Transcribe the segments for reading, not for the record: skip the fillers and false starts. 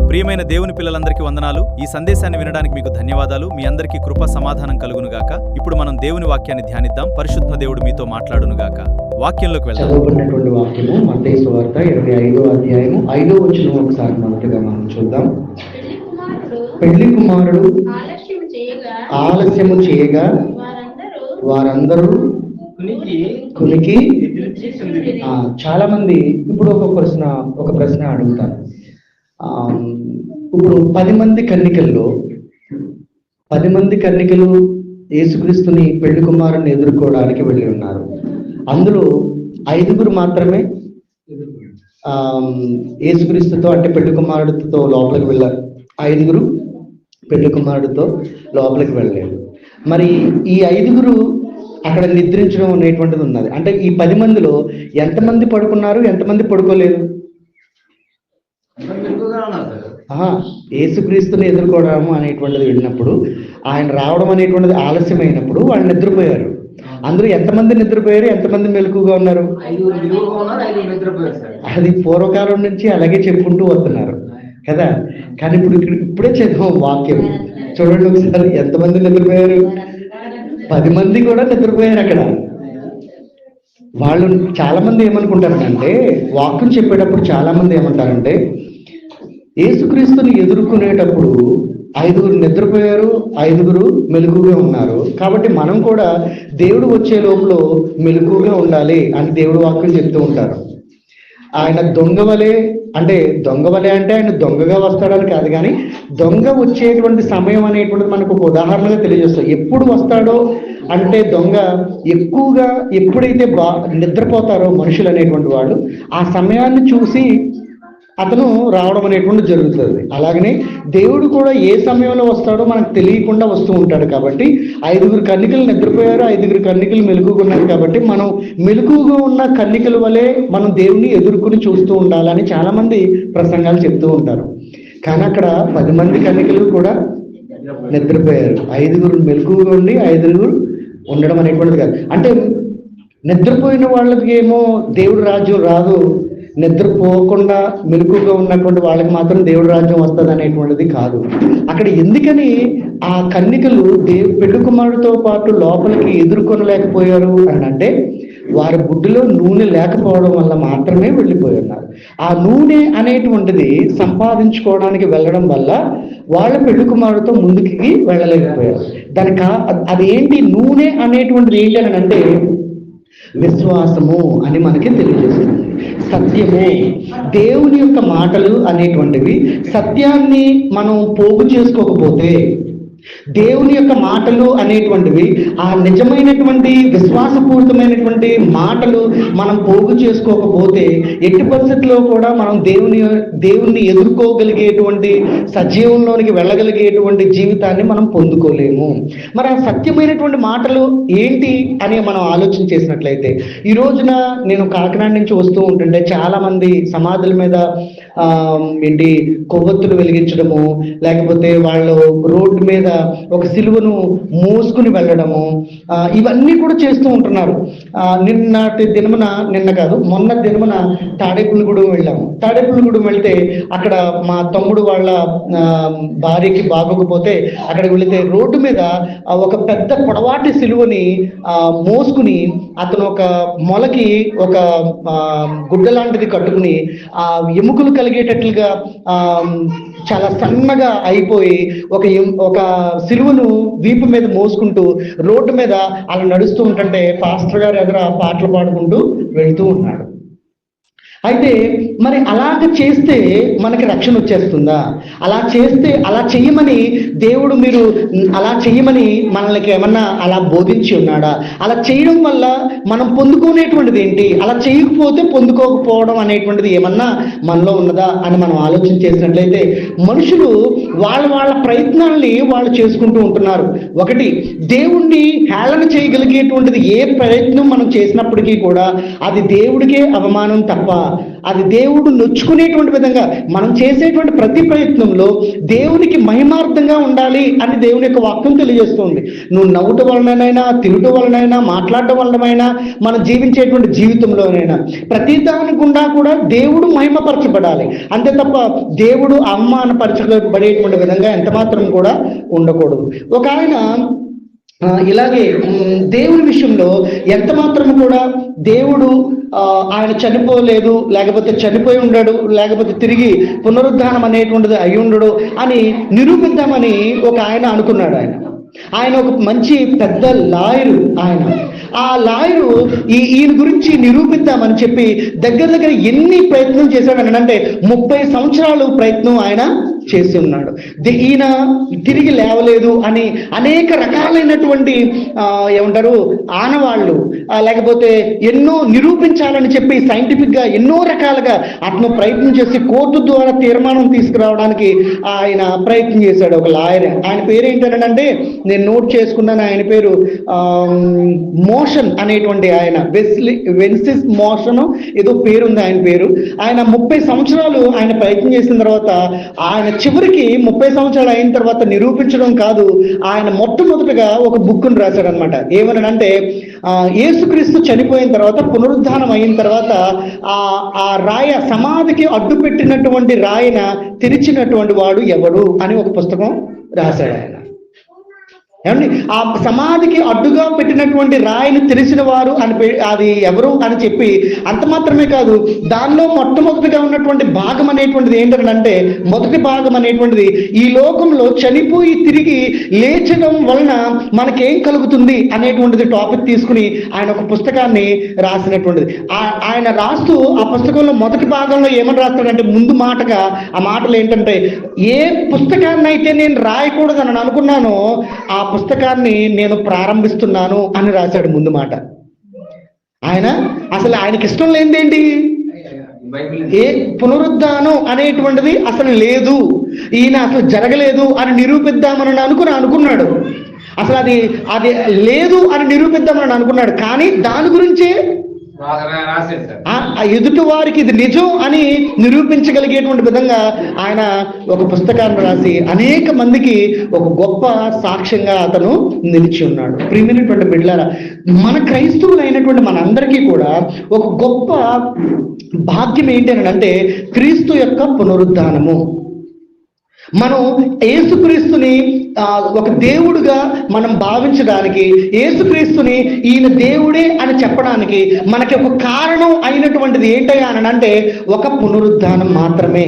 ప్రియమైన దేవుని పిల్లలందరికీ వందనాలు. ఈ సందేశాన్ని వినడానికి మీకు ధన్యవాదాలు. మీ అందరికీ కృప సమాధానం కలుగునుగాక. ఇప్పుడు మనం దేవుని వాక్యాన్ని ధ్యానిద్దాం. పరిశుద్ధ దేవుడు మీతో మాట్లాడునుగాక. వాక్యంలోకి వెళ్దాం. చదవబడినటువంటి వాక్యము మత్తయి సువార్త 25వ అధ్యాయము 5వ వచనం ఒకసారి మొదటగా మనం చూద్దాం. పెళ్లి కుమారుడు ఆలస్యము చేయగా వారందరూ కునికి. చాలా మంది ఇప్పుడు ఒక ప్రశ్న అడుగుతారు. ఇప్పుడు 10 మంది కన్నికలు యేసుక్రీస్తుని పెళ్లి కుమారుని ఎదుర్కోవడానికి వెళ్ళి ఉన్నారు. అందులో 5 మాత్రమే యేసుక్రీస్తుతో అంటే పెళ్లి కుమారుడితో లోపలికి వెళ్ళారు. 5 పెళ్లి కుమారుడితో లోపలికి వెళ్ళలేదు. మరి ఈ 5 అక్కడ నిద్రించడం అనేటువంటిది ఉన్నది. అంటే ఈ 10 మందిలో ఎంతమంది పడుకున్నారు, ఎంతమంది పడుకోలేదు? యేసుక్రీస్తుని ఎదుర్కోవడం అనేటువంటిది వెళ్ళినప్పుడు, ఆయన రావడం అనేటువంటిది ఆలస్యమైనప్పుడు వాళ్ళు నిద్రపోయారు. అందరూ ఎంతమంది నిద్రపోయారు, ఎంతమంది మెలకుగా ఉన్నారు? అది పూర్వకాలం నుంచి అలాగే చెప్పుకుంటూ వస్తున్నారు కదా. కానీ ఇప్పుడే చదివాం వాక్యం. చూడండి ఒకసారి, ఎంతమంది నిద్రపోయారు? 10 మంది కూడా నిద్రపోయారు. అక్కడ వాళ్ళు చాలా మంది ఏమనుకుంటారంటే, వాక్యం చెప్పేటప్పుడు చాలా మంది ఏమంటారంటే, యేసుక్రీస్తుని ఎదుర్కొనేటప్పుడు 5 నిద్రపోయారు, 5 మెలకుగా ఉన్నారు, కాబట్టి మనం కూడా దేవుడు వచ్చే లోపల మెలకుగా ఉండాలి అని దేవుడు వాక్యం చెప్తూ ఉంటారు. ఆయన దొంగవలే అంటే ఆయన దొంగగా వస్తాడని కాదు, కానీ దొంగ వచ్చేటువంటి సమయం అనేటువంటిది మనకు ఒక ఉదాహరణగా తెలియజేస్తుంది. ఎప్పుడు వస్తాడో అంటే దొంగ ఎక్కువగా ఎప్పుడైతే నిద్రపోతారో మనుషులు అనేటువంటి వాళ్ళు, ఆ సమయాన్ని చూసి అతను రావడం అనేటువంటి జరుగుతుంది. అలాగనే దేవుడు కూడా ఏ సమయంలో వస్తాడో మనకు తెలియకుండా వస్తూ ఉంటాడు. కాబట్టి 5 కన్నికలు నిద్రపోయారు, 5 కన్నికలు మెలకుగా ఉన్నారు. కాబట్టి మనం మెలకుగా ఉన్న కన్నికల వలె మనం దేవుణ్ణి ఎదుర్కొని చూస్తూ ఉండాలని చాలా మంది ప్రసంగాలు చెప్తూ ఉంటారు. కానీ అక్కడ 10 మంది కన్నికలు కూడా నిద్రపోయారు. 5 మెలకుగా ఉండి 5 ఉండడం అనేటువంటిది కాదు. అంటే నిద్రపోయిన వాళ్ళకి ఏమో దేవుడు రాజ్యం రాదు, నిద్రపోకుండా మెలకుగా ఉన్నటువంటి వాళ్ళకి మాత్రం దేవుడి రాజ్యం వస్తుంది అనేటువంటిది కాదు. అక్కడ ఎందుకని ఆ కన్నికలు పెళ్లి కుమారుడితో పాటు లోపలికి ఎదుర్కొనలేకపోయారు అని అంటే, వారి బుడ్డిలో నూనె లేకపోవడం వల్ల మాత్రమే వెళ్ళిపోతున్నారు. ఆ నూనె అనేటువంటిది సంపాదించుకోవడానికి వెళ్ళడం వల్ల వాళ్ళ పెళ్లి కుమారుడితో ముందుకి వెళ్ళలేకపోయారు. అదేంటి నూనె అనేటువంటిది ఏంటి అని అంటే, విశ్వాసము అని మనకి తెలియజేస్తుంది. సత్యము, దేవుని యొక్క మాటలు అనేటువంటివి సత్యాన్ని మనం పోగు చేసుకోకపోతే, దేవుని యొక్క మాటలు అనేటువంటివి ఆ నిజమైనటువంటి విశ్వాసపూరితమైనటువంటి మాటలు మనం పోగు చేసుకోకపోతే ఎట్టి పరిస్థితుల్లో కూడా మనం దేవుణ్ణి ఎదుర్కోగలిగేటువంటి సజీవంలోనికి వెళ్ళగలిగేటువంటి జీవితాన్ని మనం పొందుకోలేము. మరి ఆ సత్యమైనటువంటి మాటలు ఏంటి అని మనం ఆలోచన చేసినట్లయితే, ఈ రోజున నేను కాకినాడ నుంచి వస్తూ ఉంటుంటే చాలా మంది సమాధుల మీద కొవ్వొత్తులు వెలిగించడము, లేకపోతే వాళ్ళు రోడ్డు మీద ఒక సిలువను మోసుకుని వెళ్ళడము, ఇవన్నీ కూడా చేస్తూ ఉంటున్నారు. మొన్న దినమున తాడేపల్లిగూడెం వెళ్ళాము. తాడేపల్లిగూడెం వెళ్తే అక్కడ మా తమ్ముడు వాళ్ళ భార్యకి బాగోకపోతే అక్కడికి వెళితే రోడ్డు మీద ఒక పెద్ద పొడవాటి సిలువని మోసుకుని అతను ఒక మొలకి ఒక గుడ్డ లాంటిది కట్టుకుని ఆ ఎముకలు కలిగేటట్లుగా చాలా సన్నగా అయిపోయి ఒక సిలువను వీపు మీద మోసుకుంటూ రోడ్డు మీద అలా నడుస్తూ ఉంటుంటే పాస్టర్ గారు ఎదుర పాటలు పాడుకుంటూ వెళ్తూ ఉన్నాడు. అయితే మరి అలాగ చేస్తే మనకి రక్షణ వచ్చేస్తుందా? అలా చెయ్యమని దేవుడు మీరు అలా చెయ్యమని మనకి ఏమన్నా అలా బోధించి ఉన్నాడా? అలా చేయడం వల్ల మనం పొందుకునేటువంటిది ఏంటి? అలా చేయకపోతే పొందుకోకపోవడం అనేటువంటిది ఏమన్నా మనలో ఉన్నదా అని మనం ఆలోచన చేసినట్లయితే, మనుషులు వాళ్ళ ప్రయత్నాల్ని వాళ్ళు చేసుకుంటూ ఉంటున్నారు. ఒకటి, దేవుణ్ణి హేళన చేయగలిగేటువంటిది ఏ ప్రయత్నం మనం చేసినప్పటికీ కూడా అది దేవుడికే అవమానం తప్ప అది దేవుడు నొచ్చుకునేటువంటి విధంగా మనం చేసేటువంటి ప్రతి ప్రయత్నంలో దేవునికి మహిమార్థంగా ఉండాలి అని దేవుని యొక్క వాక్యం తెలియజేస్తుంది. నువ్వు నవ్వుట వలనైనా, తిరుగుట వలనైనా, మాట్లాడటం వలనైనా, మనం జీవించేటువంటి జీవితంలోనైనా ప్రతి దాని గుండా కూడా దేవుడు మహిమపరచబడాలి. అంతే తప్ప దేవుడు అవమానపరచబడేటువంటి విధంగా ఎంత మాత్రం కూడా ఉండకూడదు. ఒక ఆయన ఇలాగే దేవుని విషయంలో ఎంత మాత్రం కూడా దేవుడు ఆయన చనిపోలేదు, లేకపోతే చనిపోయి ఉండడు, లేకపోతే తిరిగి పునరుద్ధానం అనేటువంటిది అయి ఉండడు అని నిరూపిద్దామని ఒక ఆయన అనుకున్నాడు. ఆయన ఒక మంచి పెద్ద లాయరు. ఆ లాయరు ఈయన గురించి నిరూపిద్దామని చెప్పి దగ్గర ఎన్ని ప్రయత్నం చేశాడు అంటే 30 సంవత్సరాలు ప్రయత్నం ఆయన చేసి ఉన్నాడు. ఈయన తిరిగి లేవలేదు అని అనేక రకాలైనటువంటి ఏమంటారు ఆనవాళ్ళు, లేకపోతే ఎన్నో నిరూపించాలని చెప్పి సైంటిఫిక్గా ఎన్నో రకాలుగా అతను ప్రయత్నం చేసి కోర్టు ద్వారా తీర్మానం తీసుకురావడానికి ఆయన ప్రయత్నం చేశాడు. ఒక లాయర్, ఆయన పేరు ఏంటంటే నేను నోట్ చేసుకున్నాను, ఆయన పేరు మోషన్ అనేటువంటి ఆయన, వెన్సిస్ మోషన్ ఏదో పేరుంది ఆయన పేరు. ఆయన 30 సంవత్సరాలు ఆయన ప్రయత్నం చేసిన తర్వాత ఆయన చివరికి 30 సంవత్సరాలు అయిన తర్వాత నిరూపించడం కాదు, ఆయన మొట్టమొదటిగా ఒక బుక్ను రాశాడు అనమాట. ఏమనంటే యేసుక్రీస్తు చనిపోయిన తర్వాత పునరుద్ధానం అయిన తర్వాత ఆ రాయ సమాధికి అడ్డు పెట్టినటువంటి రాయన తెరిచినటువంటి వాడు ఎవడు అని ఒక పుస్తకం రాశాడు ఆయన. ఏమండి, ఆ సమాధికి అడ్డుగా పెట్టినటువంటి రాయిని తెలిసిన వారు అని అది ఎవరు అని చెప్పి అంత మాత్రమే కాదు, దానిలో మొట్టమొదటిగా ఉన్నటువంటి భాగం అనేటువంటిది ఏంటంటే, మొదటి భాగం అనేటువంటిది ఈ లోకంలో చనిపోయి తిరిగి లేచడం వలన మనకేం కలుగుతుంది అనేటువంటిది టాపిక్ తీసుకుని ఆయన ఒక పుస్తకాన్ని రాసినటువంటిది. ఆయన రాస్తూ ఆ పుస్తకంలో మొదటి భాగంలో ఏమని రాస్తాడంటే, ముందు మాటగా ఆ మాటలు ఏంటంటే, ఏ పుస్తకాన్ని అయితే నేను రాయకూడదని అనుకున్నానో ఆ పుస్తకాన్ని నేను ప్రారంభిస్తున్నాను అని రాశాడు ముందు మాట. ఆయన అసలు ఆయనకి ఇష్టం లేనిదేంటి, ఏ పునరుద్ధానం అనేటువంటిది అసలు లేదు, ఈయన అసలు జరగలేదు అని నిరూపిద్దామని అనుకున్నాడు. అసలు అది లేదు అని నిరూపిద్దామని అనుకున్నాడు. కానీ దాని గురించే ఎదుటి వారికి ఇది నిజం అని నిరూపించగలిగేటువంటి విధంగా ఆయన ఒక పుస్తకాన్ని రాసి అనేక మందికి ఒక గొప్ప సాక్ష్యంగా అతను నిలిచి ఉన్నాడు. ప్రియమైనటువంటి బిడ్డలారా, మన క్రైస్తవులు అయినటువంటి మనందరికీ కూడా ఒక గొప్ప భాగ్యం ఏంటి అని అంటే క్రీస్తు యొక్క పునరుద్ధానము. మనం యేసుక్రీస్తుని ఒక దేవుడుగా మనం భావించడానికి, యేసుక్రీస్తుని ఈయన దేవుడే అని చెప్పడానికి మనకి ఒక కారణం అయినటువంటిది ఏంటయ్యా అని అంటే ఒక పునరుద్ధానం మాత్రమే.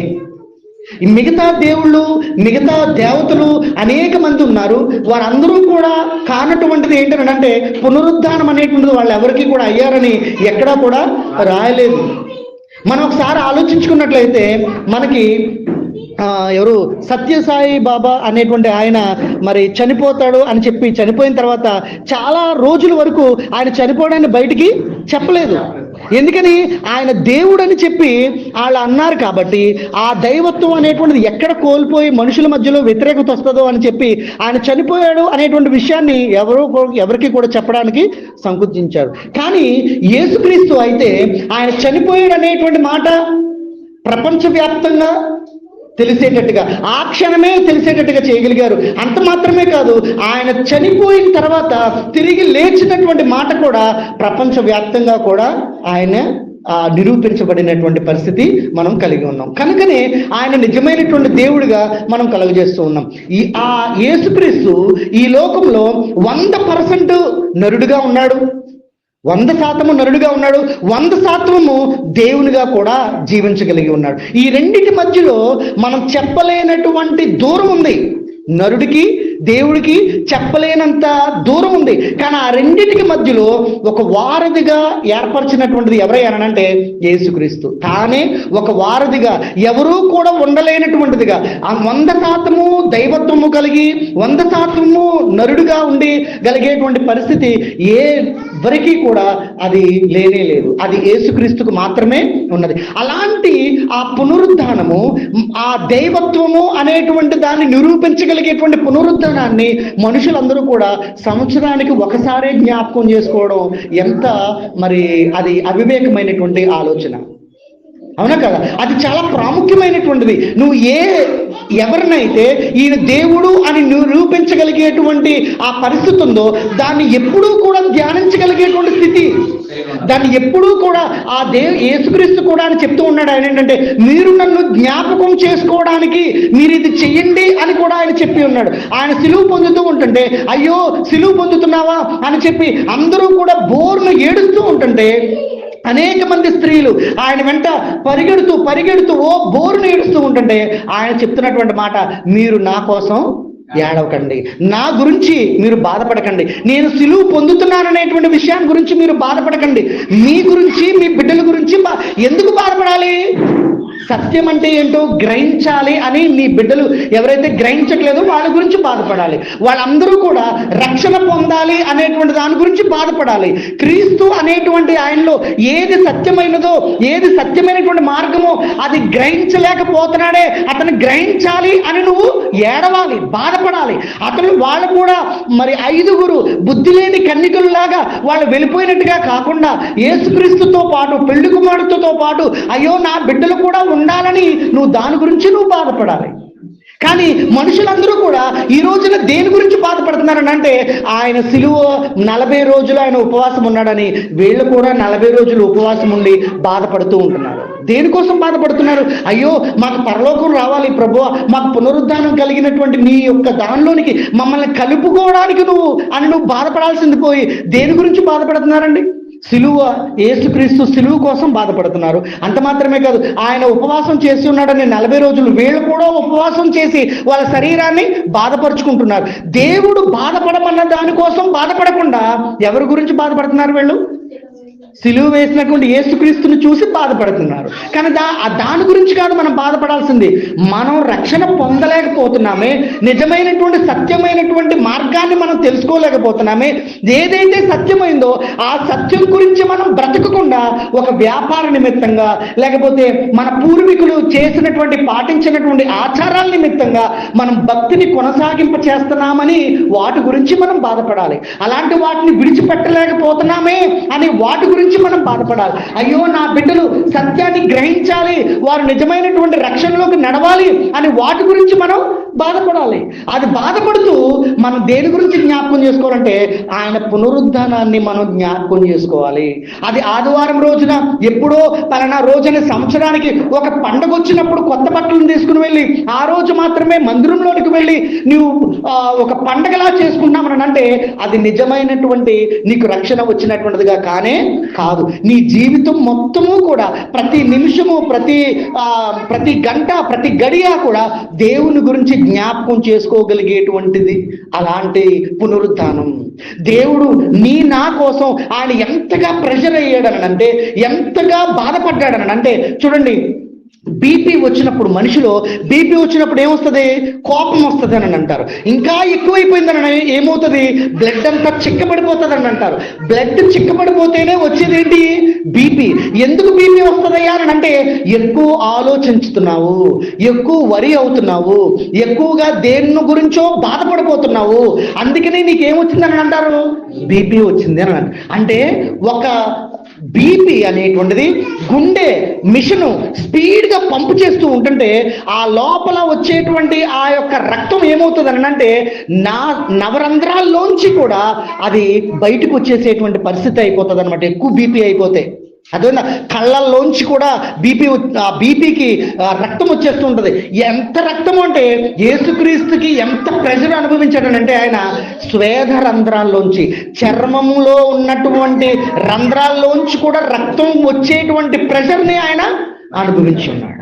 మిగతా దేవుళ్ళు, మిగతా దేవతలు అనేక మంది ఉన్నారు, వారందరూ కూడా కానటువంటిది ఏంటంటే పునరుద్ధానం అనేటువంటిది వాళ్ళు ఎవరికి కూడా అయ్యారని ఎక్కడా కూడా రాయలేదు. మనం ఒకసారి ఆలోచించుకున్నట్లయితే మనకి ఎవరు సత్యసాయి బాబా అనేటువంటి ఆయన మరి చనిపోతాడు అని చెప్పి చనిపోయిన తర్వాత చాలా రోజుల వరకు ఆయన చనిపోవడాన్ని బయటికి చెప్పలేదు. ఎందుకని, ఆయన దేవుడు అని చెప్పి వాళ్ళు అన్నారు కాబట్టి ఆ దైవత్వం అనేటువంటిది ఎక్కడ కోల్పోయి మనుషుల మధ్యలో వ్యతిరేకత వస్తుందో అని చెప్పి ఆయన చనిపోయాడు అనేటువంటి విషయాన్ని ఎవరికి కూడా చెప్పడానికి సంకోచించారు. కానీ యేసుక్రీస్తు అయితే ఆయన చనిపోయాడు అనేటువంటి మాట ప్రపంచవ్యాప్తంగా తెలిసేటట్టుగా, ఆ క్షణమే తెలిసేటట్టుగా చేయగలిగారు. అంత మాత్రమే కాదు, ఆయన చనిపోయిన తర్వాత తిరిగి లేచినటువంటి మాట కూడా ప్రపంచవ్యాప్తంగా కూడా ఆయన నిరూపించబడినటువంటి పరిస్థితి మనం కలిగి ఉన్నాం. కనుకనే ఆయన నిజమైనటువంటి దేవుడిగా మనం కలుగజేస్తూ ఉన్నాం. ఆ యేసుక్రీస్తు ఈ లోకంలో 100% నరుడుగా ఉన్నాడు, 100% నరుడుగా ఉన్నాడు, 100% దేవునిగా కూడా జీవించగలిగి ఉన్నాడు. ఈ రెండింటి మధ్యలో మనం చెప్పలేనటువంటి దూరం ఉంది. నరుడికి దేవుడికి చెప్పలేనంత దూరం ఉంది. కానీ ఆ రెండింటికి మధ్యలో ఒక వారధిగా ఏర్పరిచినటువంటిది ఎవరయ్యానంటే యేసుక్రీస్తు. తానే ఒక వారధిగా, ఎవరూ కూడా ఉండలేనటువంటిదిగా, 100% దైవత్వము కలిగి 100% నరుడుగా ఉండి గలిగేటువంటి పరిస్థితి ఎవరికి కూడా అది లేనే లేదు. అది యేసుక్రీస్తుకు మాత్రమే ఉన్నది. అలాంటి ఆ పునరుద్ధానము, ఆ దైవత్వము అనేటువంటి దాన్ని నిరూపించగలిగేటువంటి పునరుద్ధానాన్ని మనుషులందరూ కూడా సంవత్సరానికి ఒకసారే జ్ఞాపకం చేసుకోవడం ఎంత మరి అది అవివేకమైనటువంటి ఆలోచన. అవునా కదా? అది చాలా ప్రాముఖ్యమైనటువంటిది. నువ్వు ఎవరినైతే ఈయన దేవుడు అని నిరూపించగలిగేటువంటి ఆ పరిస్థితి ఉందో దాన్ని ఎప్పుడూ కూడా ధ్యానించగలిగేటువంటి స్థితి, దాన్ని ఎప్పుడూ కూడా ఆ యేసుక్రీస్తు కూడా అని చెప్తూ ఉన్నాడు. ఆయన ఏంటంటే, మీరు నన్ను జ్ఞాపకం చేసుకోవడానికి మీరు ఇది చెయ్యండి అని కూడా ఆయన చెప్పి ఉన్నాడు. ఆయన సిలువ పొందుతూ ఉంటుంటే, అయ్యో సిలువ పొందుతున్నావా అని చెప్పి అందరూ కూడా బోర్ను ఏడుస్తూ ఉంటుంటే అనేక మంది స్త్రీలు ఆయన వెంట పరిగెడుతూ ఓ బోరును ఏడుస్తూ ఉంటుంటే ఆయన చెప్తున్నటువంటి మాట, మీరు నా కోసం ఏడవకండి, నా గురించి మీరు బాధపడకండి, నేను సిలువ పొందుతున్నాననేటువంటి విషయాన్ని గురించి మీరు బాధపడకండి, మీ గురించి మీ బిడ్డల గురించి ఎందుకు బాధపడాలి? సత్యం అంటే ఏంటో గ్రహించాలి అని నీ బిడ్డలు ఎవరైతే గ్రహించట్లేదో వాళ్ళ గురించి బాధపడాలి. వాళ్ళందరూ కూడా రక్షణ పొందాలి అనేటువంటి దాని గురించి బాధపడాలి. క్రీస్తు అనేటువంటి ఆయనలో ఏది సత్యమైనదో, ఏది సత్యమైనటువంటి మార్గమో అది గ్రహించలేకపోతున్నాడే, అతను గ్రహించాలి అని నువ్వు ఏడవాలి, బాధపడాలి. వాళ్ళు కూడా మరి 5 బుద్ధి లేని కన్నికలులాగా వాళ్ళు వెళ్ళిపోయినట్టుగా కాకుండా యేసుక్రీస్తుతో పాటు, పెళ్లి కుమారుడితో పాటు అయ్యో నా బిడ్డలు కూడా ఉండాలని నువ్వు దాని గురించి నువ్వు బాధపడాలి. కానీ మనుషులందరూ కూడా ఈ రోజున దేని గురించి బాధపడుతున్నారని అంటే, ఆయన సిలువ 40 రోజులు ఆయన ఉపవాసం ఉన్నాడని వీళ్ళు కూడా 40 రోజులు ఉపవాసం ఉండి బాధపడుతూ ఉంటున్నారు. దేనికోసం బాధపడుతున్నారు? అయ్యో మాకు పరలోకం రావాలి ప్రభువా, మాకు పునరుద్ధానం కలిగినటువంటి నీ యొక్క దానిలోనికి మమ్మల్ని కలుపుకోవడానికి నువ్వు బాధపడాల్సింది పోయి దేని గురించి బాధపడుతున్నారండి? సిలువ, యేసుక్రీస్తు సిలువ కోసం బాధపడుతున్నారు. అంత మాత్రమే కాదు, ఆయన ఉపవాసం చేసి ఉన్నాడని 40 రోజులు వీళ్ళు కూడా ఉపవాసం చేసి వాళ్ళ శరీరాన్ని బాధపరుచుకుంటున్నారు. దేవుడు బాధపడమన్న దానికోసం బాధపడకుండా ఎవరి గురించి బాధపడుతున్నారు? వీళ్ళు సిలువ వేసినటువంటి యేసుక్రీస్తుని చూసి బాధపడుతున్నారు. కానీ దాని గురించి కాదు మనం బాధపడాల్సింది. మనం రక్షణ పొందలేకపోతున్నామే, నిజమైనటువంటి సత్యమైనటువంటి మార్గాన్ని మనం తెలుసుకోలేకపోతున్నామే. ఏదైతే సత్యమైందో ఆ సత్యం గురించి మనం బ్రతకకుండా ఒక వ్యాపార నిమిత్తంగా, లేకపోతే మన పూర్వీకులు చేసినటువంటి పాటించినటువంటి ఆచారాల నిమిత్తంగా మనం భక్తిని కొనసాగింప చేస్తున్నామని వాటి గురించి మనం బాధపడాలి. అలాంటి వాటిని విడిచిపెట్టలేకపోతున్నామే అని వాటి గురించి మనం బాధపడాలి. అయ్యో నా బిడ్డలు సత్యాన్ని గ్రహించాలి, వారు నిజమైనటువంటి రక్షణలోకి నడవాలి అని వాటి గురించి మనం బాధపడాలి. అది బాధపడుతూ మనం దేని గురించి జ్ఞాపకం చేసుకోవాలంటే ఆయన పునరుద్ధానాన్ని మనం జ్ఞాపకం చేసుకోవాలి. అది ఆదివారం రోజున, ఎప్పుడో పలానా రోజున సంవత్సరానికి ఒక పండుగ వచ్చినప్పుడు కొత్త బట్టలను తీసుకుని వెళ్ళి ఆ రోజు మాత్రమే మందిరంలోనికి వెళ్ళి నువ్వు ఒక పండగలా చేసుకుంటామని అంటే అది నిజమైనటువంటి నీకు రక్షణ వచ్చినటువంటిదిగా కానే కాదు. నీ జీవితం మొత్తము కూడా ప్రతి నిమిషము, ప్రతి గంట, ప్రతి గడియ కూడా దేవుని గురించి జ్ఞాపకం చేసుకోగలిగేటువంటిది అలాంటి పునరుద్ధానం. దేవుడు నా కోసం ఆయన ఎంతగా ప్రెషర్ అయ్యాడనంటే, ఎంతగా బాధపడ్డాడనంటే, చూడండి బీపీ వచ్చినప్పుడు, మనిషిలో బీపీ వచ్చినప్పుడు ఏమొస్తుంది? కోపం వస్తుంది అని అంటారు. ఇంకా ఎక్కువైపోయిందని ఏమవుతుంది? బ్లడ్ అంతా చిక్కబడిపోతుంది అని అంటారు. బ్లడ్ చిక్కబడిపోతేనే వచ్చేది ఏంటి? బీపీ. ఎందుకు బీపీ వస్తుందయ్యా అని అంటే, ఎక్కువ ఆలోచించుతున్నావు, ఎక్కువ వరి అవుతున్నావు, ఎక్కువగా దేని గురించో బాధపడిపోతున్నావు, అందుకనే నీకేమొచ్చిందని అంటారు? బీపీ వచ్చింది అని అంటే, ఒక బీపీ అనేటువంటిది గుండె మిషను స్పీడ్గా పంపు చేస్తూ ఉంటుంటే ఆ లోపల వచ్చేటువంటి ఆ యొక్క రక్తం ఏమవుతుంది అని అంటే నవరంధ్రాల్లోంచి కూడా అది బయటకు వచ్చేసేటువంటి పరిస్థితి అయిపోతుంది అనమాట. ఎక్కువ బీపీ అయిపోతే అదే కళ్ళల్లోంచి కూడా బీపీకి రక్తం వచ్చేస్తూ ఉంటుంది. ఎంత రక్తం అంటే యేసుక్రీస్తుకి ఎంత ప్రెషర్ అనుభవించాడనంటే, ఆయన స్వేద రంధ్రాల్లోంచి, చర్మంలో ఉన్నటువంటి రంధ్రాల్లోంచి కూడా రక్తం వచ్చేటువంటి ప్రెషర్ని ఆయన అనుభవించి ఉన్నాడు.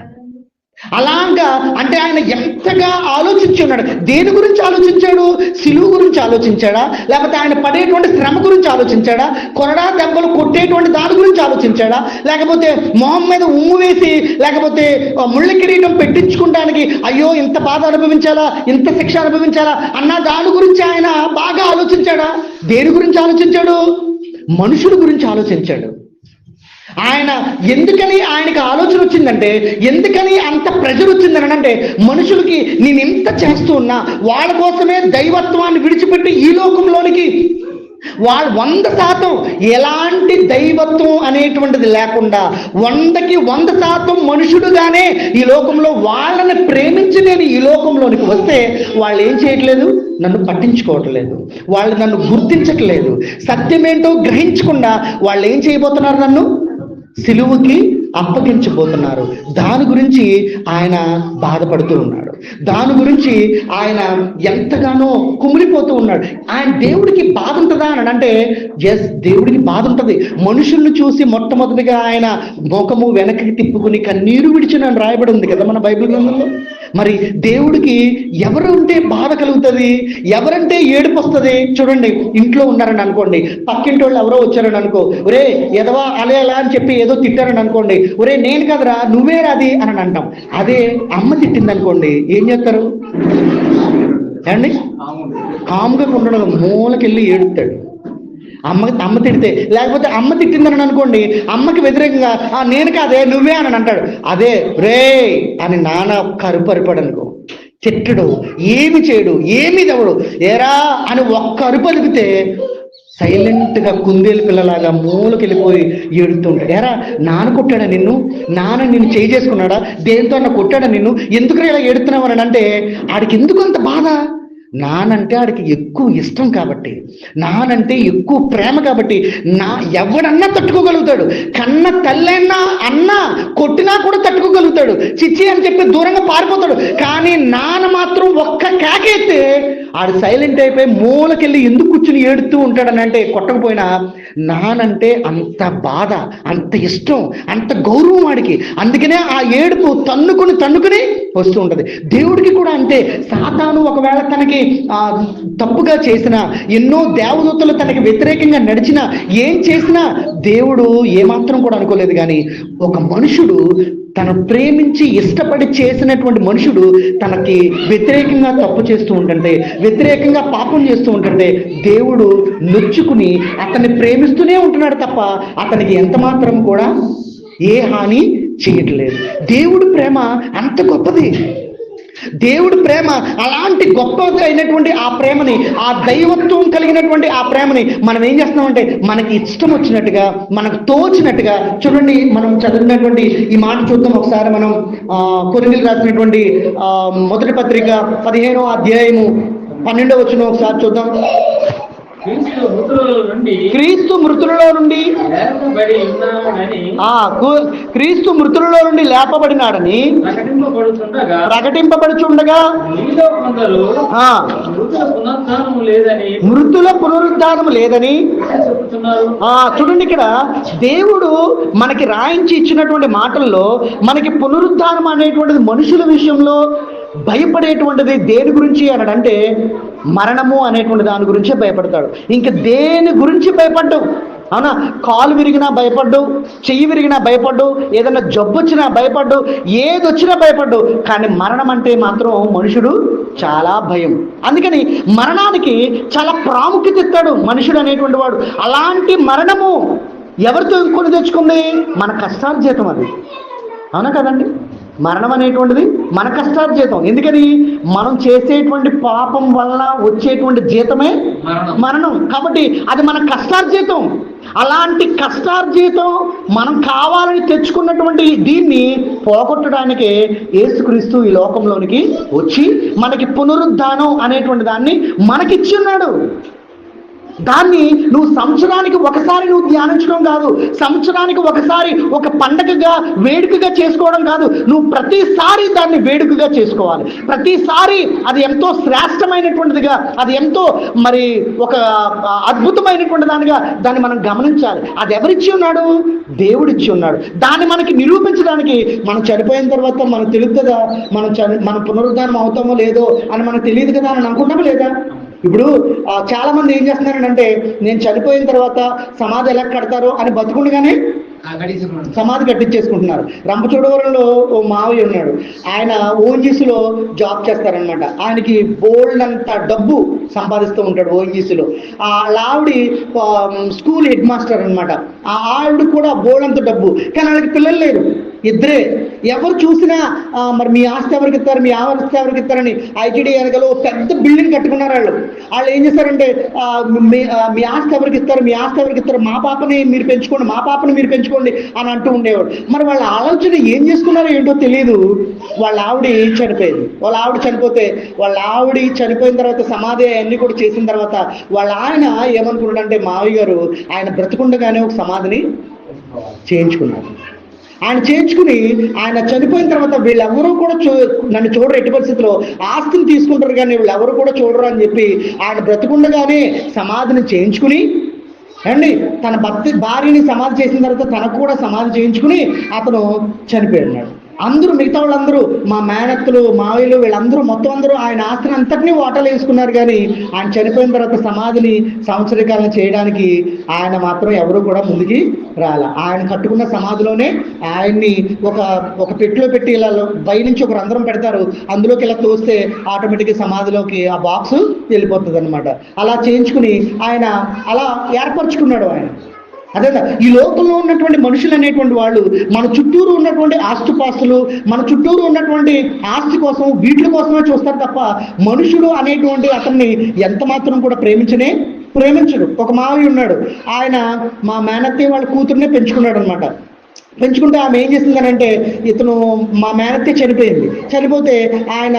అలాగా అంటే ఆయన ఎంతగా ఆలోచించి ఉన్నాడు. దేని గురించి ఆలోచించాడు? సిలువ గురించి ఆలోచించాడా? లేకపోతే ఆయన పడేటువంటి శ్రమ గురించి ఆలోచించాడా? కొరడా దెబ్బలు కొట్టేటువంటి దాని గురించి ఆలోచించాడా? లేకపోతే మొహం మీద ఉమ్ము వేసి, లేకపోతే ముళ్ళ కిరీటం పెట్టించుకోవడానికి అయ్యో ఇంత బాధ అనుభవించాలా, ఇంత శిక్ష అనుభవించాలా అన్న దాని గురించి ఆయన బాగా ఆలోచించాడా? దేని గురించి ఆలోచించాడు? మనుషుల గురించి ఆలోచించాడు. ఆయన ఎందుకని ఆయనకి ఆలోచన వచ్చిందంటే, ఎందుకని అంత ప్రెషర్ వచ్చిందని అంటే, మనుషులకి నేను ఎంత చేస్తూ ఉన్నా వాళ్ళ కోసమే దైవత్వాన్ని విడిచిపెట్టి ఈ లోకంలోనికి వాళ్ళు 100% ఎలాంటి దైవత్వం అనేటువంటిది లేకుండా 100కి 100% మనుషుడుగానే ఈ లోకంలో వాళ్ళని ప్రేమించి నేను ఈ లోకంలోనికి వస్తే వాళ్ళు ఏం చేయట్లేదు, నన్ను పట్టించుకోవట్లేదు, వాళ్ళు నన్ను గుర్తించట్లేదు, సత్యమేంటో గ్రహించకుండా వాళ్ళు ఏం చేయబోతున్నారు, నన్ను సిలువుకి అప్పగించబోతున్నారు. దాని గురించి ఆయన బాధపడుతూ ఉన్నాడు. దాని గురించి ఆయన ఎంతగానో కుమిలిపోతూ ఉన్నాడు. ఆయన దేవుడికి బాధ ఉంటుందా అని అంటే ఎస్, దేవుడికి బాధ ఉంటుంది. మనుషుల్ని చూసి మొట్టమొదటిగా ఆయన ముఖము వెనక్కి తిప్పుకుని కన్నీరు విడిచిన రాయబడి ఉంది కదా మన బైబిల్ గ్రంథంలో. మరి దేవుడికి ఎవరు ఉంటే బాధ కలుగుతుంది, ఎవరంటే ఏడుపు వస్తుంది? చూడండి, ఇంట్లో ఉన్నారని అనుకోండి, పక్కింటి వాళ్ళు ఎవరో వచ్చారని అనుకో, ఒరే ఎదవా అలే అలా అని చెప్పి ఏదో తిట్టారని అనుకోండి, ఒరే నేను కదరా నువ్వే రాది అని అంటాం. అదే అమ్మ తిట్టింది అనుకోండి, ఏం చేస్తారు ఏమండి? కాముగా ఉండడం, మూలకెళ్ళి ఏడుతాడు. అమ్మ తిడితే, లేకపోతే అమ్మ తిట్టిందని అనుకోండి, అమ్మకి వ్యతిరేకంగా నేను కాదే నువ్వే అని అంటాడు. అదే రే అని నాన్న కరుపరిపాడు అనుకో, తిట్టడు, ఏమి చేయడు, ఏమి దవడు, ఏరా అని ఒక్క అరుపు అలిపితే సైలెంట్గా కుందేలు పిల్లలాగా మూలకెళ్ళిపోయి ఏడుతుంటాడు. ఎరా నాన్న కొట్టాడా నిన్ను, నాన్న నిన్ను చేయి చేసుకున్నాడా, దేంతో అన్న కొట్టాడా నిన్ను, ఎందుకు ఇలా ఏడుతున్నావు అని అంటే ఆడికి ఎందుకు అంత బాధ? నానంటే ఆడికి ఎక్కువ ఇష్టం కాబట్టి, నానంటే ఎక్కువ ప్రేమ కాబట్టి, ఎవడన్నా తట్టుకోగలుగుతాడు. కన్న తల్లైనా అన్న కొట్టినా కూడా తట్టుకోగలుగుతాడు, చిచ్చి అని చెప్పి దూరంగా పారిపోతాడు. కానీ నాన్న మాత్రం ఒక్క కేకైతే ఆడు సైలెంట్ అయిపోయి మూలకెళ్ళి ఎందుకు కూర్చుని ఏడుతూ ఉంటాడని అంటే, కొట్టకపోయినా నానంటే అంత బాధ, అంత ఇష్టం, అంత గౌరవం వాడికి. అందుకనే ఆ ఏడుపు తన్నుకుని వస్తూ ఉంటుంది. దేవుడికి కూడా అంతే. సాతాను ఒకవేళ తనకి తప్పుగా చేసినా, ఎన్నో దేవదూతలు తనకి వ్యతిరేకంగా నడిచినా, ఏం చేసినా దేవుడు ఏమాత్రం కూడా అనుకోలేదు. కానీ ఒక మనుషుడు తను ప్రేమించి ఇష్టపడి చేసినటువంటి మనుషుడు తనకి వ్యతిరేకంగా తప్పు చేస్తూ ఉంటుంటే, వ్యతిరేకంగా పాపం చేస్తూ ఉంటుంటే దేవుడు నొచ్చుకుని అతన్ని ప్రేమిస్తూనే ఉంటున్నాడు తప్ప అతనికి ఎంత మాత్రం కూడా ఏ హాని చేయట్లేదు. దేవుడి ప్రేమ అంత గొప్పది. దేవుడి ప్రేమ అలాంటి గొప్పగా అయినటువంటి ఆ ప్రేమని, ఆ దైవత్వం కలిగినటువంటి ఆ ప్రేమని మనం ఏం చేస్తున్నామంటే మనకి ఇష్టం వచ్చినట్టుగా, మనకు తోచినట్టుగా. చూడండి, మనం చదివినటువంటి ఈ మాట చూద్దాం ఒకసారి. మనం కొరింథీయులకు రాసినటువంటి మొదటి పత్రిక 15వ అధ్యాయము 12వ వచనం ఒకసారి చూద్దాం. క్రీస్తు మృతులలో నుండి లేపబడినాడని ప్రకటింపబడుచుండగా మృతుల పునరుద్ధానము లేదని చూడండి. ఇక్కడ దేవుడు మనకి రాయించి ఇచ్చినటువంటి మాటల్లో మనకి పునరుద్ధానం అనేటువంటిది మనుషుల విషయంలో భయపడేటువంటిది దేని గురించి అనంటే మరణము అనేటువంటి దాని గురించే భయపడతాడు. ఇంక దేని గురించి భయపడ్డావు? అవునా, కాలు విరిగినా భయపడ్డు, చెయ్యి విరిగినా భయపడ్డు, ఏదైనా జబ్బు వచ్చినా భయపడ్డు, ఏది వచ్చినా భయపడ్డు. కానీ మరణం అంటే మాత్రం మనుషుడు చాలా భయం. అందుకని మరణానికి చాలా ప్రాముఖ్యత ఇస్తాడు మనుషుడు అనేటువంటి వాడు. అలాంటి మరణము ఎవరితో కొని తెచ్చుకుంది? మన కష్టార్జితం అది. అవునా కదండి? మరణం అనేటువంటిది మన కష్టార్జితం. ఎందుకని? మనం చేసేటువంటి పాపం వల్ల వచ్చేటువంటి జీతమే మరణం. కాబట్టి అది మన కష్టార్జితం. అలాంటి కష్టార్జితం మనం కావాలని తెచ్చుకున్నటువంటి దీన్ని పోగొట్టడానికే యేసుక్రీస్తు ఈ లోకంలోనికి వచ్చి మనకి పునరుద్ధానం అనేటువంటి దాన్ని మనకిచ్చి ఉన్నాడు. దాన్ని నువ్వు సంవత్సరానికి ఒకసారి నువ్వు ధ్యానించడం కాదు, సంవత్సరానికి ఒకసారి ఒక పండగగా వేడుకగా చేసుకోవడం కాదు, నువ్వు ప్రతిసారి దాన్ని వేడుకగా చేసుకోవాలి. ప్రతిసారి అది ఎంతో శ్రేష్టమైనటువంటిదిగా, అది ఎంతో మరి ఒక అద్భుతమైనటువంటి దానిగా దాన్ని మనం గమనించాలి. అది ఎవరిచ్చి ఉన్నాడు? దేవుడిచ్చి ఉన్నాడు. దాన్ని మనకి నిరూపించడానికి మనం చనిపోయిన తర్వాత మనకు తెలియదు కదా, మనం పునరుద్ధానం అవుతామో లేదో అని మనకు తెలియదు కదా అని అనుకుంటామో లేదా? ఇప్పుడు చాలా మంది ఏం చేస్తున్నారంటే, నేను చనిపోయిన తర్వాత సమాధి ఎలా కడతారో అని బతుకుండగానే సమాధి కట్టించేసుకుంటున్నారు. రంపచోడవరంలో ఓ మావయ్య ఉన్నాడు. ఆయన ఓఎన్జీసీలో జాబ్ చేస్తారనమాట. ఆయనకి బోల్డ్ అంత డబ్బు సంపాదిస్తూ ఉంటాడు ఓఎన్జీసీలో. ఆవిడ స్కూల్ హెడ్ మాస్టర్ అనమాట. ఆవిడ కూడా బోల్డ్ అంత డబ్బు, కానీ వాళ్ళకి పిల్లలు లేరు. ఇద్దరే. ఎవరు చూసినా మరి మీ ఆస్తి ఎవరికి ఇస్తారు, మీ ఆస్తి ఎవరికి ఇస్తారని ఐటీడీ వెనకలో పెద్ద బిల్డింగ్ కట్టుకున్నారు. వాళ్ళు ఏం చేస్తారంటే మీ ఆస్తి ఎవరికి ఇస్తారు, మీ ఆస్తి ఎవరికి ఇస్తారు, మా పాపని మీరు పెంచుకోండి, మా పాపని మీరు పెంచుకోండి అని అంటూ ఉండేవాడు. మరి వాళ్ళ ఆలోచన ఏం చేసుకున్నారో ఏంటో తెలియదు. వాళ్ళ ఆవిడ చనిపోయింది. వాళ్ళ ఆవిడ చనిపోతే వాళ్ళ ఆవిడ చనిపోయిన తర్వాత సమాధి అన్ని కూడా చేసిన తర్వాత వాళ్ళ ఆయన ఏమనుకున్నాడంటే మావయ్య గారు ఆయన బ్రతికుండగానే ఒక సమాధిని చేయించుకున్నారు. ఆయన చేయించుకుని ఆయన చనిపోయిన తర్వాత వీళ్ళెవరూ కూడా నన్ను చూడరు, ఎట్టి పరిస్థితిలో ఆస్తిని తీసుకుంటారు కానీ వీళ్ళెవరు కూడా చూడరు అని చెప్పి ఆయన బ్రతికుండగానే సమాధిని చేయించుకుని అండి తన భార్యని సమాధి చేసిన తర్వాత తనకు కూడా సమాధి చేయించుకుని అతను చనిపోయినాడు. అందరూ మిగతా వాళ్ళందరూ మా మేనత్తలు మావయ్యలు వీళ్ళందరూ మొత్తం అందరూ ఆయన ఆస్తిని అంతటినీ వాటాలు వేసుకున్నారు. కానీ ఆయన చనిపోయిన తర్వాత సమాధిని సంవత్సరీకరణ చేయడానికి ఆయన మాత్రం ఎవరు కూడా ముందుకి రాలే. ఆయన కట్టుకున్న సమాధిలోనే ఆయన్ని ఒక పెట్టిలో పెట్టి ఇలా బయట నుంచి ఒక రంధ్రం పెడతారు, అందులోకి ఇలా తోస్తే ఆటోమేటిక్గా సమాధిలోకి ఆ బాక్స్ వెళ్ళిపోతుంది అనమాట. అలా చేయించుకుని ఆయన అలా ఏర్పరచుకున్నాడు ఆయన. అదే ఈ లోకంలో ఉన్నటువంటి మనుషులు అనేటువంటి వాళ్ళు మన చుట్టూరు ఉన్నటువంటి ఆస్తుపాస్తులు, మన చుట్టూరు ఉన్నటువంటి ఆస్తి కోసం వీటి కోసమే చూస్తారు తప్ప మనుషుడు అనేటువంటి అతన్ని ఎంత మాత్రం కూడా ప్రేమించడు. ఒక మావయ్య ఉన్నాడు, ఆయన మా మేనత్తే వాళ్ళ కూతుర్నే పెంచుకున్నాడు అనమాట. పెంచుకుంటే ఆమె ఏం చేసిందనంటే ఇతను మా మేనత్తే చనిపోయింది. చనిపోతే ఆయన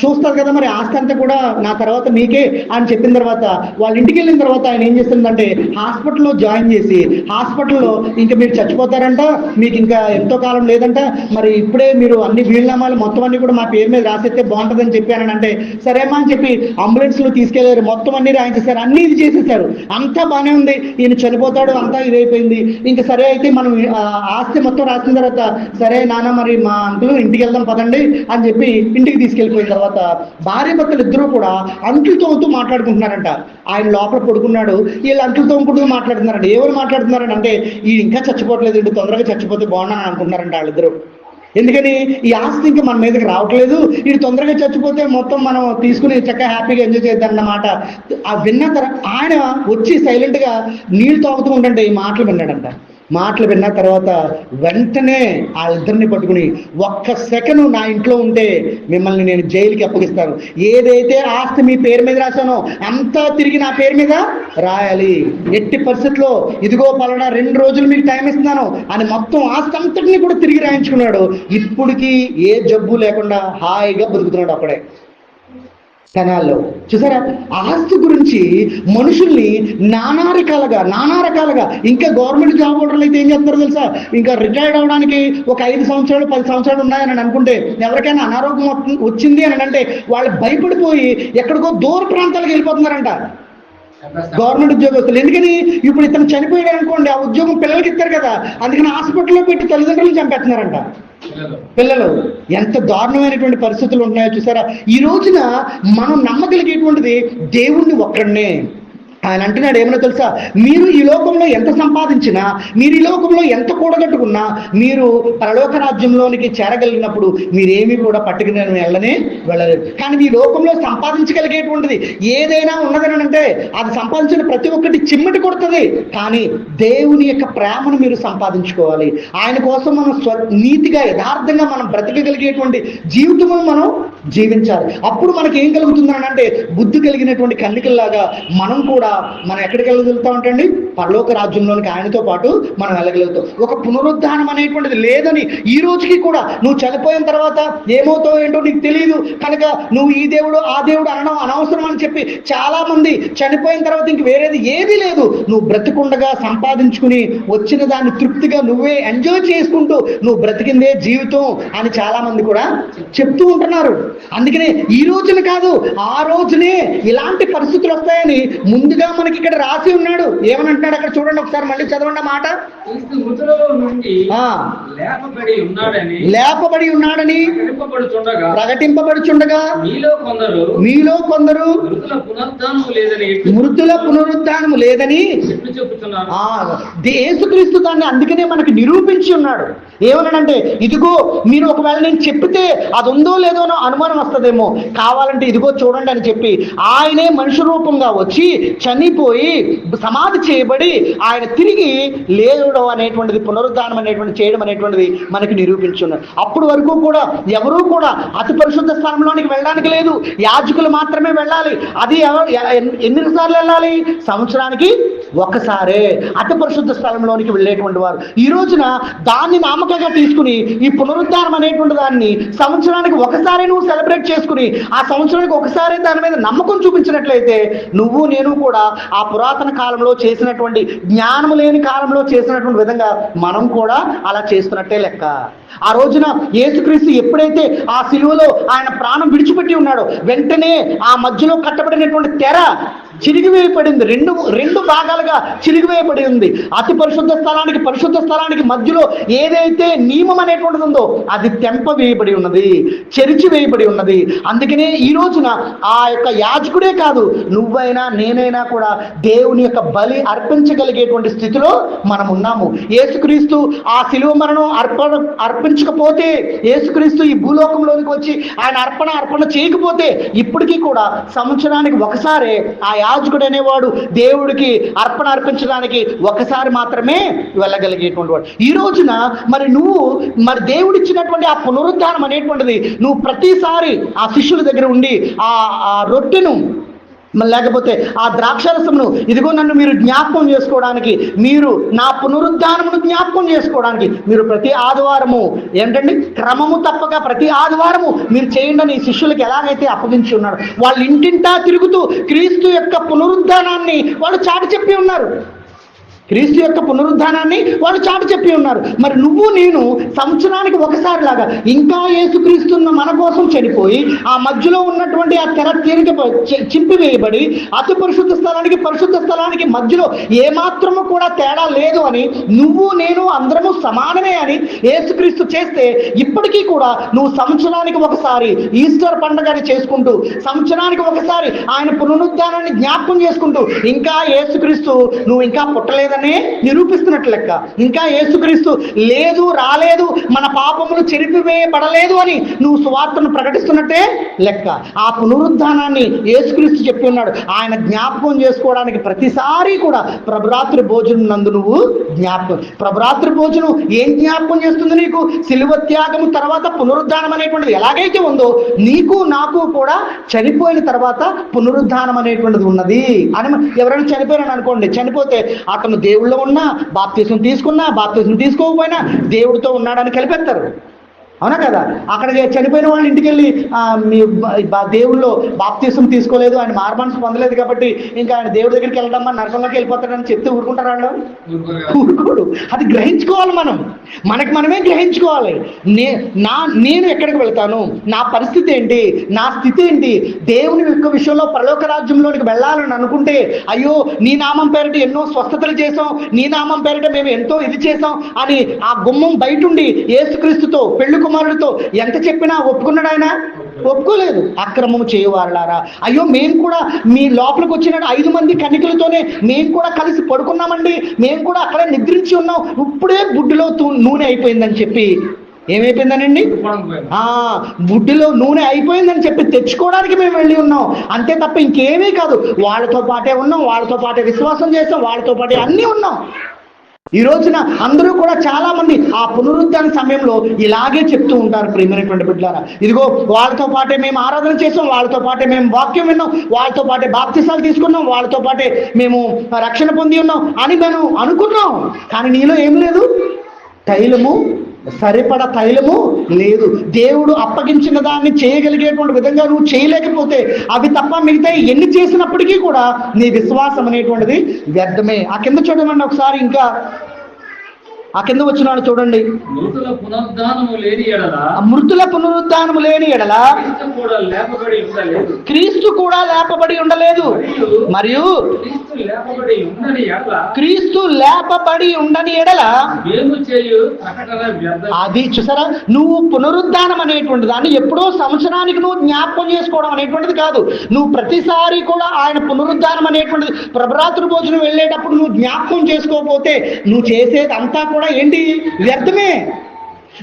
చూస్తారు కదా మరి ఆస్తి అంతా కూడా నా తర్వాత మీకే అని చెప్పిన తర్వాత వాళ్ళ ఇంటికి వెళ్ళిన తర్వాత ఆయన ఏం చేస్తుందంటే హాస్పిటల్లో జాయిన్ చేసి హాస్పిటల్లో ఇంకా మీరు చచ్చిపోతారంట, మీకు ఇంకా ఎంతో కాలం లేదంట, మరి ఇప్పుడే మీరు అన్ని వీలునామాలు మొత్తం అన్ని కూడా మా పేరు మీద రాసేస్తే బాగుంటుందని చెప్పానని అంటే సరేమ్మా అని చెప్పి అంబులెన్స్లో తీసుకెళ్లారు. మొత్తం అన్ని రాయించేశారు, అన్ని ఇది చేసేసారు, అంతా బాగానే ఉంది. ఈయన చనిపోతాడు, అంతా ఇదైపోయింది. ఇంకా సరే అయితే మనం ఆస్తి మొత్తం రాసిన తర్వాత సరే నాన్న మరి మా అంకులు ఇంటికి వెళ్దాం పదండి అని చెప్పి ఇంటికి తీసుకెళ్ళిపోయిన తర్వాత భార్య భర్తలు ఇద్దరూ కూడా అంకులు తోముతూ మాట్లాడుకుంటున్నారంట. ఆయన లోపల పడుకున్నాడు, వీళ్ళు అంకులు తోముకుంటూ మాట్లాడుతున్నారంట. ఎవరు మాట్లాడుతున్నారంట అంటే ఈ ఇంకా చచ్చిపోవట్లేదు, ఇంటి తొందరగా చచ్చిపోతే బాగున్నాను అనుకుంటున్నారంట వాళ్ళిద్దరు. ఎందుకని ఈ ఆస్తి ఇంకా మన మీదకి రావట్లేదు, ఇది తొందరగా చచ్చిపోతే మొత్తం మనం తీసుకుని చక్కగా హ్యాపీగా ఎంజాయ్ చేద్దాం అన్నమాట. ఆ విన్న తర్వాత ఆయన వచ్చి సైలెంట్గా నీళ్ళు తాగుతూ ఉండండి ఈ మాటలు విన్నాడంట. మాటలు విన్న తర్వాత వెంటనే వాళ్ళిద్దరిని పట్టుకుని ఒక్క సెకండ్ నా ఇంట్లో ఉంటే మిమ్మల్ని నేను జైలుకి అప్పగిస్తాను, ఏదైతే ఆస్తి మీ పేరు మీద రాశానో అంతా తిరిగి నా పేరు మీద రాయాలి, ఎట్టి పరిస్థితుల్లో ఇదిగో పలానా 2 రోజులు మీకు టైం ఇస్తున్నాను అని మొత్తం ఆస్తి అంతటిని కూడా తిరిగి రాయించుకున్నాడు. ఇప్పటికీ ఏ జబ్బు లేకుండా హాయిగా బతుకుతున్నాడు అక్కడే కనాల్లో. చూసారా, ఆస్తి గురించి మనుషుల్ని నానా రకాలుగా ఇంకా గవర్నమెంట్ జాబ్ హోల్డర్లు అయితే ఏం చేస్తారో తెలుసా, ఇంకా రిటైర్డ్ అవడానికి ఒక 5 సంవత్సరాలు 10 సంవత్సరాలు ఉన్నాయని అనుకుంటే ఎవరికైనా అనారోగ్యం వచ్చింది అని అంటే వాళ్ళు భయపడిపోయి ఎక్కడికో దూర ప్రాంతాలకు వెళ్ళిపోతున్నారంట గవర్నమెంట్ ఉద్యోగస్తులు. ఎందుకని ఇప్పుడు ఇతను చనిపోయాడు అనుకోండి, ఆ ఉద్యోగం పిల్లలకి ఇస్తారు కదా, అందుకని హాస్పిటల్లో పెట్టి తల్లిదండ్రులు చంపేస్తున్నారంట. పిల్లలు ఎంత దారుణమైనటువంటి పరిస్థితులు ఉంటున్నాయో చూసారా. ఈ రోజున మనం నమ్మగలిగేటువంటిది దేవుణ్ణి ఒక్కడనే. ఆయన అంటున్నాడు ఏమన్నా తెలుసా, మీరు ఈ లోకంలో ఎంత సంపాదించినా, మీరు ఈ లోకంలో ఎంత కూడగట్టుకున్నా, మీరు పరలోక రాజ్యంలోనికి చేరగలిగినప్పుడు మీరేమీ కూడా పట్టుకుని వెళ్ళలేదు. కానీ ఈ లోకంలో సంపాదించగలిగేటువంటిది ఏదైనా ఉన్నదని అంటే అది సంపాదించిన ప్రతి ఒక్కటి చిమ్మటి కొడుతుంది. కానీ దేవుని యొక్క ప్రేమను మీరు సంపాదించుకోవాలి. ఆయన కోసం మనం నీతిగా యథార్థంగా మనం బ్రతకగలిగేటువంటి జీవితము మనం జీవించాలి. అప్పుడు మనకి ఏం కలుగుతుందని అంటే బుద్ధి కలిగినటువంటి కన్నికల్లాగా మనం ఎక్కడికి వెళ్ళగలుగుతామంటండి, పరలోక రాజ్యంలోనికి ఆయనతో పాటు మనం వెళ్ళగలుగుతాం. ఒక పునరుద్ధానం అనేటువంటిది లేదని ఈ రోజుకి కూడా నువ్వు చనిపోయిన తర్వాత ఏమవుతావు ఏంటో నీకు తెలియదు కనుక నువ్వు ఈ దేవుడు ఆ దేవుడు అనడం అనవసరం అని చెప్పి చాలా మంది చనిపోయిన తర్వాత ఇంక వేరేది ఏదీ లేదు, నువ్వు బ్రతికుండగా సంపాదించుకుని వచ్చిన దాన్ని తృప్తిగా నువ్వే ఎంజాయ్ చేసుకుంటూ నువ్వు బ్రతికిందే జీవితం అని చాలా మంది కూడా చెప్తూ ఉంటున్నారు. అందుకనే ఈ రోజున కాదు ఆ రోజునే ఇలాంటి పరిస్థితులు వస్తాయని ముందుగా మనకి ఇక్కడ రాసి ఉన్నాడు. ఏమని అంటున్నాడు అక్కడ చూడండి ఒకసారి, మళ్ళీ చదవండి మాట. లేపబడి ఉన్నాడని ప్రకటింపబడుచుండగా మీలో కొందరు మృతుల పునరుద్ధానము లేదని యేసుక్రీస్తు దాన్ని అందుకనే మనకి నిరూపించి ఉన్నాడు. ఏమన్నాడంటే, ఇదిగో మీరు ఒకవేళ నేను చెప్పితే అది ఉందో లేదో అని అనుమానం వస్తుందేమో, కావాలంటే ఇదిగో చూడండి అని చెప్పి ఆయనే మనుష్య రూపంగా వచ్చి చనిపోయి సమాధి చేయబడి ఆయన తిరిగి లేవడం అనేటువంటిది, పునరుద్ధానం అనేటువంటి చేయడం అనేటువంటిది మనకి నిరూపించున్నారు. అప్పుడు వరకు కూడా ఎవరూ కూడా అతి పరిశుద్ధ స్థలంలోనికి వెళ్ళడానికి లేదు, యాజకులు మాత్రమే వెళ్ళాలి. అది ఎన్నిసార్లు వెళ్ళాలి? సంవత్సరానికి ఒకసారే అతి పరిశుద్ధ స్థలంలోనికి వెళ్ళేటువంటి వారు. ఈ రోజున దాన్ని నామకంగా తీసుకుని ఈ పునరుద్ధానం అనేటువంటి దాన్ని సంవత్సరానికి ఒకసారి నువ్వు సెలబ్రేట్ చేసుకుని ఆ సంవత్సరానికి ఒకసారి దాని మీద నమ్మకం చూపించినట్లయితే నువ్వు నేను కూడా ఆ పురాతన కాలంలో చేసినటువంటి, జ్ఞానం లేని కాలంలో చేసినటువంటి విధంగా మనం కూడా అలా చేస్తున్నట్టే లెక్క. ఆ రోజున యేసుక్రీస్తు ఎప్పుడైతే ఆ సిలువలో ఆయన ప్రాణం విడిచిపెట్టి ఉన్నాడో వెంటనే ఆ మధ్యలో కట్టబడినటువంటి తెర చిరిగివేయబడింది, రెండు భాగాలుగా చిరిగివేయబడి ఉంది. అతి పరిశుద్ధ స్థలానికి పరిశుద్ధ స్థలానికి మధ్యలో ఏదైతే నియమం అనేటువంటిది ఉందో అది తెంప వేయబడి ఉన్నది, చెరిచి వేయబడి ఉన్నది. అందుకనే ఈ రోజున ఆ యొక్క యాజకుడే కాదు, నువ్వైనా నేనైనా కూడా దేవుని యొక్క బలి అర్పించగలిగేటువంటి స్థితిలో మనం ఉన్నాము. యేసుక్రీస్తు ఆ శిలువ మరణం అర్పించకపోతే, యేసుక్రీస్తు ఈ భూలోకంలోనికి వచ్చి ఆయన అర్పణ చేయకపోతే ఇప్పటికీ కూడా సంవత్సరానికి ఒకసారి ఆ యాజకుడు అనేవాడు దేవుడికి అర్పణ అర్పించడానికి ఒకసారి మాత్రమే వెళ్ళగలిగేటువంటి వాడు. ఈ రోజున మరి నువ్వు దేవుడు ఇచ్చినటువంటి ఆ పునరుద్ధానం అనేటువంటిది నువ్వు ప్రతిసారి ఆ శిష్యుల దగ్గర ఉండి ఆ రొట్టెను లేకపోతే ఆ ద్రాక్షరసమును, ఇదిగో నన్ను మీరు జ్ఞాపకం చేసుకోవడానికి, మీరు నా పునరుద్ధానమును జ్ఞాపకం చేసుకోవడానికి మీరు ప్రతి ఆదివారము ఏంటండి క్రమము తప్పక ప్రతి ఆదివారము మీరు చేయండి అని శిష్యులకి ఎలాగైతే అప్పగించి ఉన్నాడు. వాళ్ళు ఇంటింటా తిరుగుతూ క్రీస్తు యొక్క పునరుద్ధానాన్ని వాళ్ళు చాటి చెప్పి ఉన్నారు. క్రీస్తు యొక్క పునరుద్ధానాన్ని వాళ్ళు చాటి చెప్పి ఉన్నారు. మరి నువ్వు నేను సంవత్సరానికి ఒకసారి లాగా ఇంకా యేసుక్రీస్తున్న మన కోసం చనిపోయి ఆ మధ్యలో ఉన్నటువంటి ఆ తెర చింపివేయబడి అతి పరిశుద్ధ స్థలానికి మధ్యలో ఏమాత్రము కూడా తేడా లేదు అని, నువ్వు నేను అందరము సమానమే అని యేసుక్రీస్తు చేస్తే ఇప్పటికీ కూడా నువ్వు సంవత్సరానికి ఒకసారి ఈస్టర్ పండుగని చేసుకుంటూ, సంవత్సరానికి ఒకసారి ఆయన పునరుద్ధానాన్ని జ్ఞాపకం చేసుకుంటూ ఇంకా యేసుక్రీస్తు నువ్వు ఇంకా పుట్టలేదు నిరూపిస్తున్నట్లు లెక్క. ఇంకా యేసుక్రీస్తు లేదు, రాలేదు, మన పాపములు చెరిపివేయబడలేదు అని నువ్వు సువార్తను ప్రకటిస్తున్నట్టే లెక్క. ఆ పునరుద్ధానాన్ని యేసుక్రీస్తు చెప్పి ఉన్నాడు. ఆయన జ్ఞాపకం చేసుకోవడానికి ప్రతిసారి కూడా ప్రభురాత్రి భోజనం నందు నువ్వు జ్ఞాపకం, ప్రభురాత్రి భోజనం ఏం జ్ఞాపకం చేస్తుంది నీకు? శిలువ త్యాగము తర్వాత పునరుద్ధానం అనేటువంటిది ఎలాగైతే ఉందో నీకు నాకు కూడా చనిపోయిన తర్వాత పునరుద్ధానం అనేటువంటిది ఉన్నది అని. ఎవరైనా చనిపోయారని అనుకోండి, చనిపోతే అతను దేవుళ్ళో ఉన్నా, బాప్తిసం తీసుకున్నా, బాప్తిసం తీసుకోకపోయినా దేవుడితో ఉన్నాడని కలిపేస్తారు. అవునా కదా? అక్కడికి చనిపోయిన వాళ్ళు ఇంటికి వెళ్ళి మీ దేవుళ్ళు బాప్తిసం తీసుకోలేదు, ఆయన మారుమనసు పొందలేదు కాబట్టి ఇంకా ఆయన దేవుడి దగ్గరికి వెళ్ళడమ్మా నరకంలోకి వెళ్ళిపోతాడని చెప్తే ఊరుకుంటారు వాళ్ళు? ఊరుకోడు. అది గ్రహించుకోవాలి, మనమే గ్రహించుకోవాలి. నేను ఎక్కడికి వెళ్తాను, నా పరిస్థితి ఏంటి, నా స్థితి ఏంటి, దేవుని యొక్క విషయంలో పరలోక రాజ్యంలోనికి వెళ్ళాలని అనుకుంటే అయ్యో నీ నామం పేరిట ఎన్నో స్వస్థతలు చేసాం, నీ నామం పేరిట మేము ఎంతో ఇది చేసాం అని ఆ గుమ్మం బయటుండి యేసుక్రీస్తుతో పెళ్లి కుమారుడితో ఎంత చెప్పినా ఒప్పుకున్నాడు ఆయన? ఒప్పుకోలేదు. అక్రమము చేయవారులారా, అయ్యో మేము కూడా మీ లోపలికి వచ్చిన 5 మంది కన్నికలతోనే మేము కూడా కలిసి పడుకున్నామండి, మేము కూడా అక్కడే నిద్రించి ఉన్నాం, ఇప్పుడే బుడ్డిలో నూనె అయిపోయిందని చెప్పి ఏమైపోయిందనండి? బుడ్డిలో నూనె అయిపోయిందని చెప్పి తెచ్చుకోవడానికి మేము వెళ్ళి ఉన్నాం, అంతే తప్ప ఇంకేమీ కాదు. వాళ్ళతో పాటే ఉన్నాం, వాళ్ళతో పాటే విశ్వాసం చేస్తాం, వాళ్ళతో పాటే అన్నీ ఉన్నాం. ఈ రోజున అందరూ కూడా చాలా మంది ఆ పునరుద్ధాన సమయంలో ఇలాగే చెప్తూ ఉంటారు. ప్రియమైనటువంటి బిడ్డలారా, ఇదిగో వాళ్ళతో పాటే మేము ఆరాధన చేసాం, వాళ్ళతో పాటే మేము వాక్యం విన్నాం, వాళ్ళతో పాటే బాప్తిసాలు తీసుకున్నాం, వాళ్ళతో పాటే మేము రక్షణ పొంది ఉన్నాం అని మేము అనుకున్నాం. కానీ నీలో ఏం లేదు, సరిపడ తైలము లేదు. దేవుడు అప్పగించిన దాన్ని చేయగలిగేటువంటి విధంగా నువ్వు చేయలేకపోతే అవి తప్ప మిగతా ఎన్ని చేసినప్పటికీ కూడా నీ విశ్వాసం అనేటువంటిది వ్యర్థమే. ఆ కింద చూడమండి ఒకసారి, ఇంకా ఆ కింద వచ్చినాడు చూడండి. మృతుల పునరుద్ధానము లేని ఎడల క్రీస్తు కూడా లేపబడి ఉండలేదు. మరియు క్రీస్తు లేపబడి ఉండని ఎడల అది చూసారా, నువ్వు పునరుద్ధానం అనేటువంటి దాన్ని ఎప్పుడో సంవత్సరానికి నువ్వు జ్ఞాపకం చేసుకోవడం అనేటువంటిది కాదు. నువ్వు ప్రతిసారి కూడా ఆయన పునరుద్ధానం అనేటువంటిది ప్రభరాత్రి భోజనం వెళ్ళేటప్పుడు నువ్వు జ్ఞాపకం చేసుకోకపోతే నువ్వు చేసేది అంతా కూడా ఏంటి? వ్యర్థమే.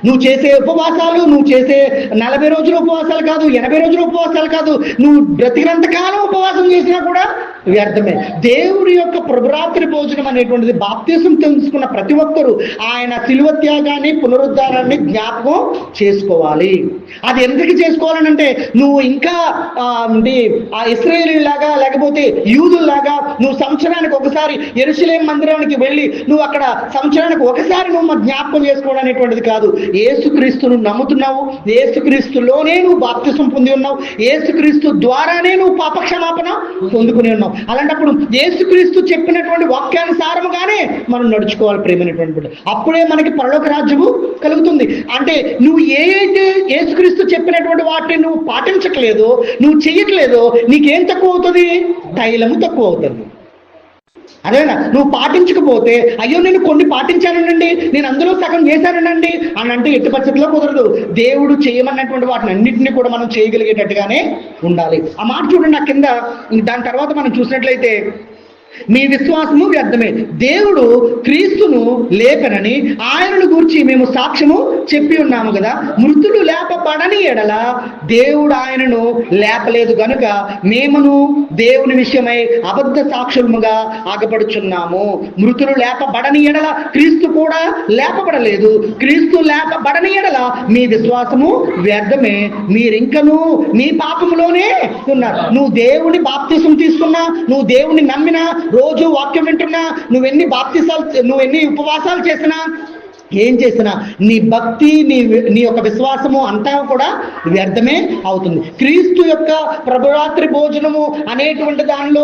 నువ్వు చేసే ఉపవాసాలు, నువ్వు చేసే 40 రోజుల ఉపవాసాలు కాదు, 80 రోజుల ఉపవాసాలు కాదు, నువ్వు బ్రతికినంత కాలం ఉపవాసం చేసినా కూడా వ్యర్థమే. దేవుడి యొక్క ప్రభురాత్రి భోజనం అనేటువంటిది బాప్తిసం తెలుసుకున్న ప్రతి ఒక్కరూ ఆయన శిలువ త్యాగాన్ని, పునరుద్ధారాన్ని జ్ఞాపకం చేసుకోవాలి. అది ఎందుకు చేసుకోవాలనంటే, నువ్వు ఇంకా ఆ ఇశ్రాయేలీలాగా లేకపోతే యూదుల్లాగా నువ్వు సంవత్సరానికి ఒకసారి యెరూషలేము మందిరానికి వెళ్ళి నువ్వు అక్కడ సంవత్సరానికి ఒకసారి నువ్వు జ్ఞాపకం చేసుకోవడం అనేటువంటిది కాదు. యేసుక్రీస్తును నమ్ముతున్నావు, యేసుక్రీస్తులోనే నువ్వు బాప్తిసం పొంది ఉన్నావు, యేసుక్రీస్తు ద్వారానే నువ్వు పాపక్షమాపణ పొందుకుని ఉన్నావు. అలాంటప్పుడు యేసుక్రీస్తు చెప్పినటువంటి వాక్యానుసారముగానే మనం నడుచుకోవాలి ప్రేమైనటువంటి బిడ్డ. అప్పుడే మనకి పరలోక రాజ్యము కలుగుతుంది. అంటే నువ్వు అయితే యేసుక్రీస్తు చెప్పినటువంటి వాటిని నువ్వు పాటించట్లేదో, నువ్వు చెయ్యట్లేదో, నీకేం తక్కువ అవుతుంది? తైలము తక్కువ అవుతుంది. అదేనా, నువ్వు పాటించకపోతే అయ్యో నేను కొన్ని పాటించానండి, నేను అందులో సగం చేశానండి అని అంటే ఎట్టి పరిస్థితుల్లో కుదరదు. దేవుడు చేయమన్నటువంటి వాటిని అన్నింటినీ కూడా మనం చేయగలిగేటట్టుగానే ఉండాలి. ఆ మాట చూడండి నా కింద. దాని తర్వాత మనం చూసినట్లయితే, మీ విశ్వాసము వ్యర్థమే, దేవుడు క్రీస్తును లేపనని ఆయనను గూర్చి మేము సాక్ష్యము చెప్పి ఉన్నాము కదా. మృతులు లేపబడని ఎడల దేవుడు ఆయనను లేపలేదు గనుక మేమును దేవుని విషయమై అబద్ధ సాక్షులముగా ఆగపడుచున్నాము. మృతులు లేపబడని ఎడల క్రీస్తు కూడా లేపబడలేదు. క్రీస్తు లేపబడని ఎడల మీ విశ్వాసము వ్యర్థమే, మీరింకను మీ పాపములోనే ఉన్నారు. నువ్వు దేవుని బాప్తిసం తీసుకున్నా, నువ్వు దేవుని నమ్మినా, రోజు వాక్యం వింటున్నా, నువ్వెన్ని ఉపవాసాలు చేసినా, ఏం చేసినా నీ భక్తి, నీ యొక్క విశ్వాసము అంతా కూడా వ్యర్థమే అవుతుంది. క్రీస్తు యొక్క ప్రభురాత్రి భోజనము అనేటువంటి దానిలో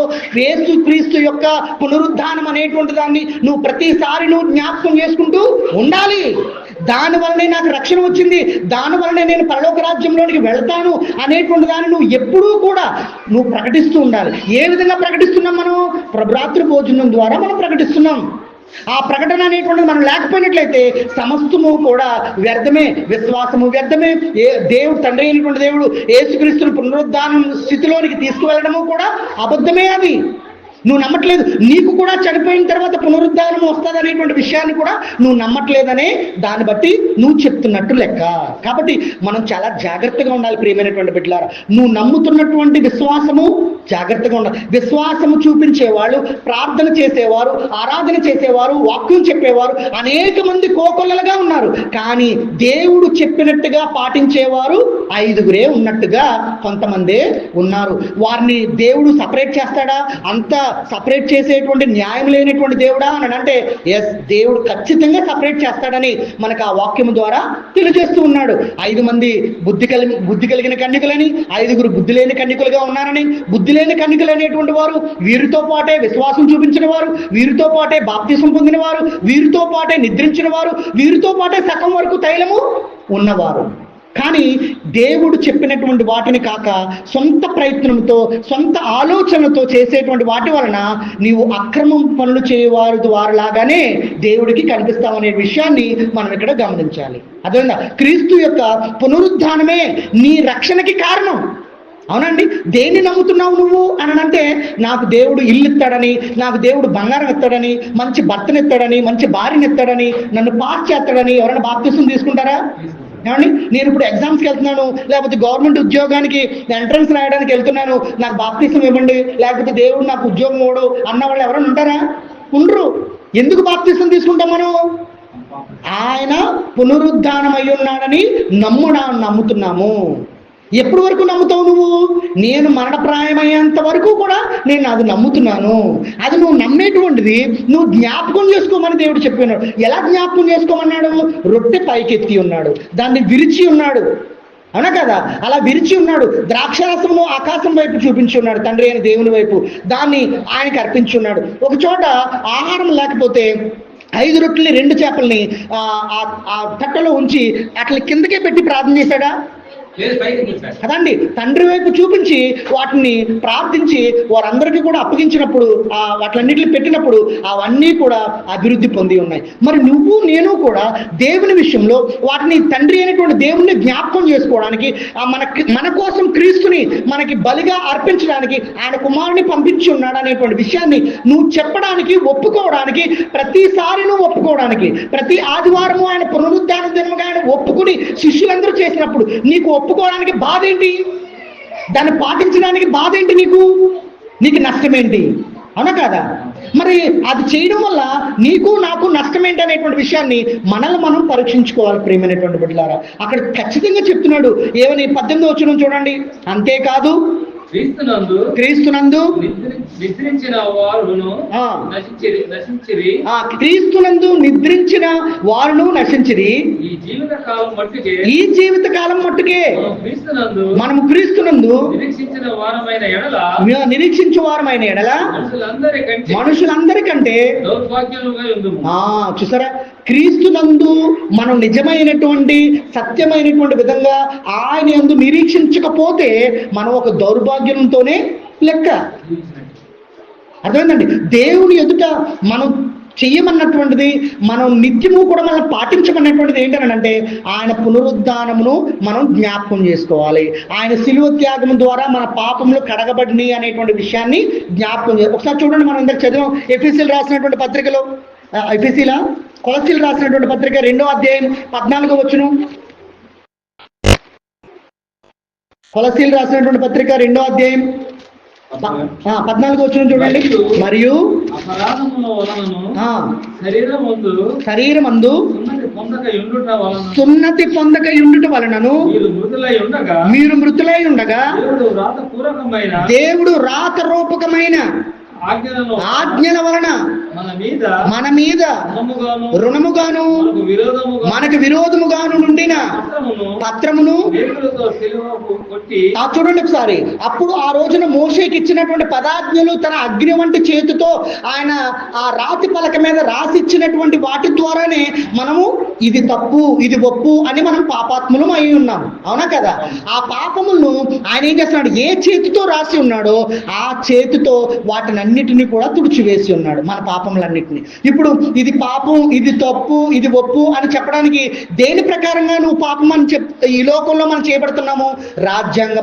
క్రీస్తు యొక్క పునరుద్ధానం అనేటువంటి దాన్ని నువ్వు ప్రతిసారి నువ్వు జ్ఞాపకం చేసుకుంటూ ఉండాలి. దానివల్లనే నాకు రక్షణ వచ్చింది, దానివల్లనే నేను పరలోక రాజ్యంలోనికి వెళ్తాను అనేటువంటి దాన్ని నువ్వు ఎప్పుడూ కూడా నువ్వు ప్రకటిస్తూ ఉండాలి. ఏ విధంగా ప్రకటిస్తున్నాం? మనం ప్రభురాత్రి భోజనం ద్వారా మనం ప్రకటిస్తున్నాం. ఆ ప్రకటన అనేటువంటిది మనం లేకపోయినట్లయితే సమస్తము కూడా వ్యర్థమే, విశ్వాసము వ్యర్థమే. దేవుడు తండ్రి అయినటువంటి దేవుడు యేసుక్రీస్తును పునరుద్ధానం స్థితిలోనికి తీసుకువెళ్ళడము కూడా అబద్ధమే. అది నువ్వు నమ్మట్లేదు. నీకు కూడా చనిపోయిన తర్వాత పునరుద్ధానం వస్తుంది అనేటువంటి విషయాన్ని కూడా నువ్వు నమ్మట్లేదనే దాన్ని బట్టి నువ్వు చెప్తున్నట్టు లెక్క. కాబట్టి మనం చాలా జాగ్రత్తగా ఉండాలి ప్రియమైనటువంటి బిడ్డలారా. నువ్వు నమ్ముతున్నటువంటి విశ్వాసము జాగ్రత్తగా ఉండాలి. విశ్వాసము చూపించేవాళ్ళు, ప్రార్థన చేసేవారు, ఆరాధన చేసేవారు, వాక్యం చెప్పేవారు అనేక మంది కోకొల్లలుగా ఉన్నారు. కానీ దేవుడు చెప్పినట్టుగా పాటించేవారు 5గురే ఉన్నట్టుగా కొంతమందే ఉన్నారు. వారిని దేవుడు సపరేట్ చేస్తాడా? అంత సపరేట్ చేసేటువంటి న్యాయం లేనటువంటి దేవుడా అని అంటే ఎస్, దేవుడు ఖచ్చితంగా సపరేట్ చేస్తాడని మనకు ఆ వాక్యము ద్వారా తెలియజేస్తూ ఉన్నాడు. 5 మంది బుద్ధి కలిగిన కన్యకులని, 5గురు బుద్ధి లేని కన్యకులుగా ఉన్నారని. బుద్ధి లేని కన్యకులు అనేటువంటి వారు వీరితో పాటే విశ్వాసం చూపించిన వారు, వీరితో పాటే బాప్తిసం పొందిన వారు, వీరితో పాటే నిద్రించిన వారు, వీరితో పాటే సగం వరకు తైలము ఉన్నవారు. కానీ దేవుడు చెప్పినటువంటి వాటిని కాక సొంత ప్రయత్నంతో, సొంత ఆలోచనతో చేసేటువంటి వాటి వలన నీవు అక్రమం పనులు చేయవారు ద్వారాలాగానే దేవుడికి కనిపిస్తామనే విషయాన్ని మనం ఇక్కడ గమనించాలి. అదేవిధంగా క్రీస్తు యొక్క పునరుద్ధానమే నీ రక్షణకి కారణం. అవునండి, దేన్ని నమ్ముతున్నావు నువ్వు అని అంటే, నాకు దేవుడు ఇల్లు ఇస్తాడని, నాకు దేవుడు బంగారం ఇస్తాడని, మంచి భర్తను ఇస్తాడని, మంచి భార్యను ఇస్తాడని, నన్ను పాస్ చేస్తాడని ఎవరైనా బాప్తిసం తీసుకుంటారా? ఏమండి, నేను ఇప్పుడు ఎగ్జామ్స్కి వెళ్తున్నాను, లేకపోతే గవర్నమెంట్ ఉద్యోగానికి ఎంట్రన్స్ రాయడానికి వెళ్తున్నాను, నాకు బాప్తిసం ఇవ్వండి, లేకపోతే దేవుడు నాకు ఉద్యోగం ఇవ్వడు అన్న వాళ్ళు ఎవరైనా ఉంటారా? ఉండరు. ఎందుకు బాప్తిసం తీసుకుంటాం మనం? ఆయన పునరుద్ధానం అయి ఉన్నాడని నమ్ముతున్నాము. ఎప్పటి వరకు నమ్ముతావు నువ్వు? నేను మరణప్రాయమయ్యేంత వరకు కూడా నేను అది నమ్ముతున్నాను. అది నువ్వు నమ్మేటువంటిది నువ్వు జ్ఞాపకం చేసుకోమని దేవుడు చెప్పినాడు. ఎలా జ్ఞాపకం చేసుకోమన్నాడు? రొట్టె పైకెత్తి ఉన్నాడు, దాన్ని విరిచి ఉన్నాడు, అవునా కదా? అలా విరిచి ఉన్నాడు. ద్రాక్షారసమును ఆకాశం వైపు చూపించి ఉన్నాడు, తండ్రి అయిన దేవుని వైపు. దాన్ని ఆయనకి అర్పించి ఉన్నాడు. ఒక చోట ఆహారం లేకపోతే 5 రొట్టెలు 2 చేపల్ని ఆ తట్టలో ఉంచి అట్లా కిందకే పెట్టి ప్రార్థన చేశాడా? కదండి, తండ్రి వైపు చూపించి వాటిని ప్రార్థించి వారందరికీ కూడా అప్పగించినప్పుడు, వాటిలన్నిటిని పెట్టినప్పుడు అవన్నీ కూడా అభివృద్ధి పొంది ఉన్నాయి. మరి నువ్వు నేను కూడా దేవుని విషయంలో వాటిని తండ్రి అయినటువంటి దేవుణ్ణి జ్ఞాపకం చేసుకోవడానికి, మన కోసం క్రీస్తుని మనకి బలిగా అర్పించడానికి ఆయన కుమారుని పంపించి ఉన్నాడు అనేటువంటి విషయాన్ని నువ్వు చెప్పడానికి, ఒప్పుకోవడానికి, ప్రతిసారి నువ్వు ఒప్పుకోవడానికి, ప్రతి ఆదివారము ఆయన పునరుద్ధాన దినముగా ఆయన ఒప్పుకుని శిష్యులందరూ చేసినప్పుడు నీకు ఒప్పుకోవడానికి బాధ ఏంటి? దాన్ని పాటించడానికి బాధ ఏంటి? నీకు నష్టమేంటి? అవునా కాదా? మరి అది చేయడం వల్ల నీకు నాకు నష్టమేంటి అనేటువంటి విషయాన్ని మనల్ని మనం పరీక్షించుకోవాలి. ప్రియమైనటువంటి బిడ్డలారా, అక్కడ ఖచ్చితంగా చెప్తున్నాడు. ఏమని 18వ వచనం చూడండి. అంతేకాదు క్రీస్తునందు నిద్రించిన వారును క్రీస్తునందు నిద్రించిన వారును నశించిరి. ఈ జీవిత కాలం మట్టుకే మనము క్రీస్తునందు నిరీక్షించు వారమైన ఎడల మనుషులందరికంటే చూసారా, క్రీస్తునందు మనం నిజమైనటువంటి సత్యమైనటువంటి విధంగా ఆయన యందు నిరీక్షించకపోతే మనం ఒక దౌర్భాగ్యంతోనే లెక్క. అర్థమైందండి? దేవుని ఎదుట మనం చెయ్యమన్నటువంటిది, మనం నిత్యము కూడా మనం పాటించమన్నటువంటిది ఏంటనంటే ఆయన పునరుద్ధానమును మనం జ్ఞాపకం చేసుకోవాలి. ఆయన శిలువ త్యాగం ద్వారా మన పాపములు కడగబడిని అనేటువంటి విషయాన్ని జ్ఞాపకం చేయాలి. ఒకసారి చూడండి, మనం ఇందాక చదివాం ఎఫెసీయులు రాసినటువంటి పత్రికలో, కొలస్సీలు రాసినటువంటి పత్రిక 2వ అధ్యాయం 14వ వచనం. కొలస్సీలు రాసినటువంటి పత్రిక 2వ అధ్యాయం 14వ వచనం చూడండి. మరియు శరీరమందు సున్నతి పొందక యుండుట వలనను మీరు మృతులై ఉండగా దేవుడు రాతరూపకమైన ఆజ్ఞల వలన మన మీద రుణముగాను మనకు విరోధముగాను నుండిన పత్రమును చూడండి ఒకసారి. అప్పుడు ఆ రోజున మోషేకి ఇచ్చినటువంటి పదాజ్ఞలు తన అగ్ని వంటి చేతితో ఆయన ఆ రాతి పలక మీద రాసి ఇచ్చినటువంటి వాటి ద్వారానే మనము ఇది తప్పు ఇది ఒప్పు అని మనం పాపాత్ములం అయి ఉన్నాం. అవునా కదా? ఆ పాపములను ఆయన ఏం చేస్తున్నాడు? ఏ చేతితో రాసి ఉన్నాడో ఆ చేతితో వాటిని అన్నిటినీ కూడా తుడిచివేసి ఉన్నాడు, మన పాపములన్నిటిని. ఇప్పుడు ఇది పాపం, ఇది తప్పు, ఇది ఒప్పు అని చెప్పడానికి దేని ప్రకారంగా నువ్వు పాపం అని ఈ లోకంలో మనం చేయబడుతున్నాము? రాజ్యాంగ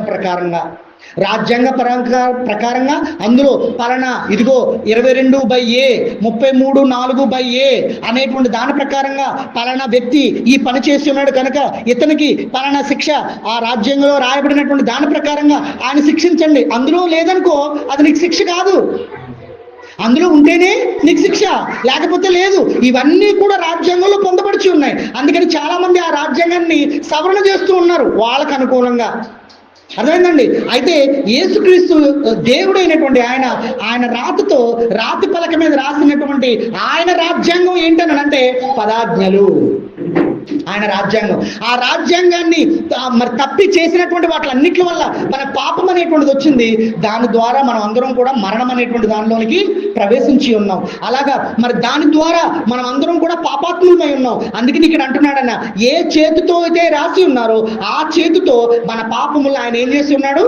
ప్రకారంగా. అందులో పలానా ఇదిగో 22/A 33(4)A అనేటువంటి దాని ప్రకారంగా పలానా వ్యక్తి ఈ పని చేసి ఉన్నాడు కనుక ఇతనికి పలానా శిక్ష ఆ రాజ్యాంగంలో రాయబడినటువంటి దాని ప్రకారంగా ఆయన శిక్షించండి. అందులో లేదనుకో అది నీకు శిక్ష కాదు. అందులో ఉంటేనే నీకు శిక్ష, లేకపోతే లేదు. ఇవన్నీ కూడా రాజ్యాంగంలో పొందపరిచి ఉన్నాయి. అందుకని చాలా మంది ఆ రాజ్యాంగాన్ని సవరణ చేస్తూ ఉన్నారు వాళ్ళకు అనుకూలంగా. అర్థమైందండి? అయితే యేసుక్రీస్తు దేవుడైనటువంటి ఆయన రాతితో రాతి పలక మీద రాసినటువంటి ఆయన రాజ్యాంగం ఏంటనంటే పదాజ్ఞలు. ఆయన రాజ్యాంగం, ఆ రాజ్యాంగాన్ని మరి తప్పి చేసినటువంటి వాటిలన్నిటి వల్ల మన పాపం అనేటువంటిది వచ్చింది. దాని ద్వారా మనం అందరం కూడా మరణం అనేటువంటి దానిలోనికి ప్రవేశించి ఉన్నాం. అలాగా మరి దాని ద్వారా మనం అందరం కూడా పాపాత్ములమై ఉన్నాం. అందుకని ఇక్కడ అంటున్నాడన్న, ఏ చేతితో అయితే రాసి ఉన్నారో ఆ చేతితో మన పాపములు ఆయన ఏం చేసి ఉన్నాడు?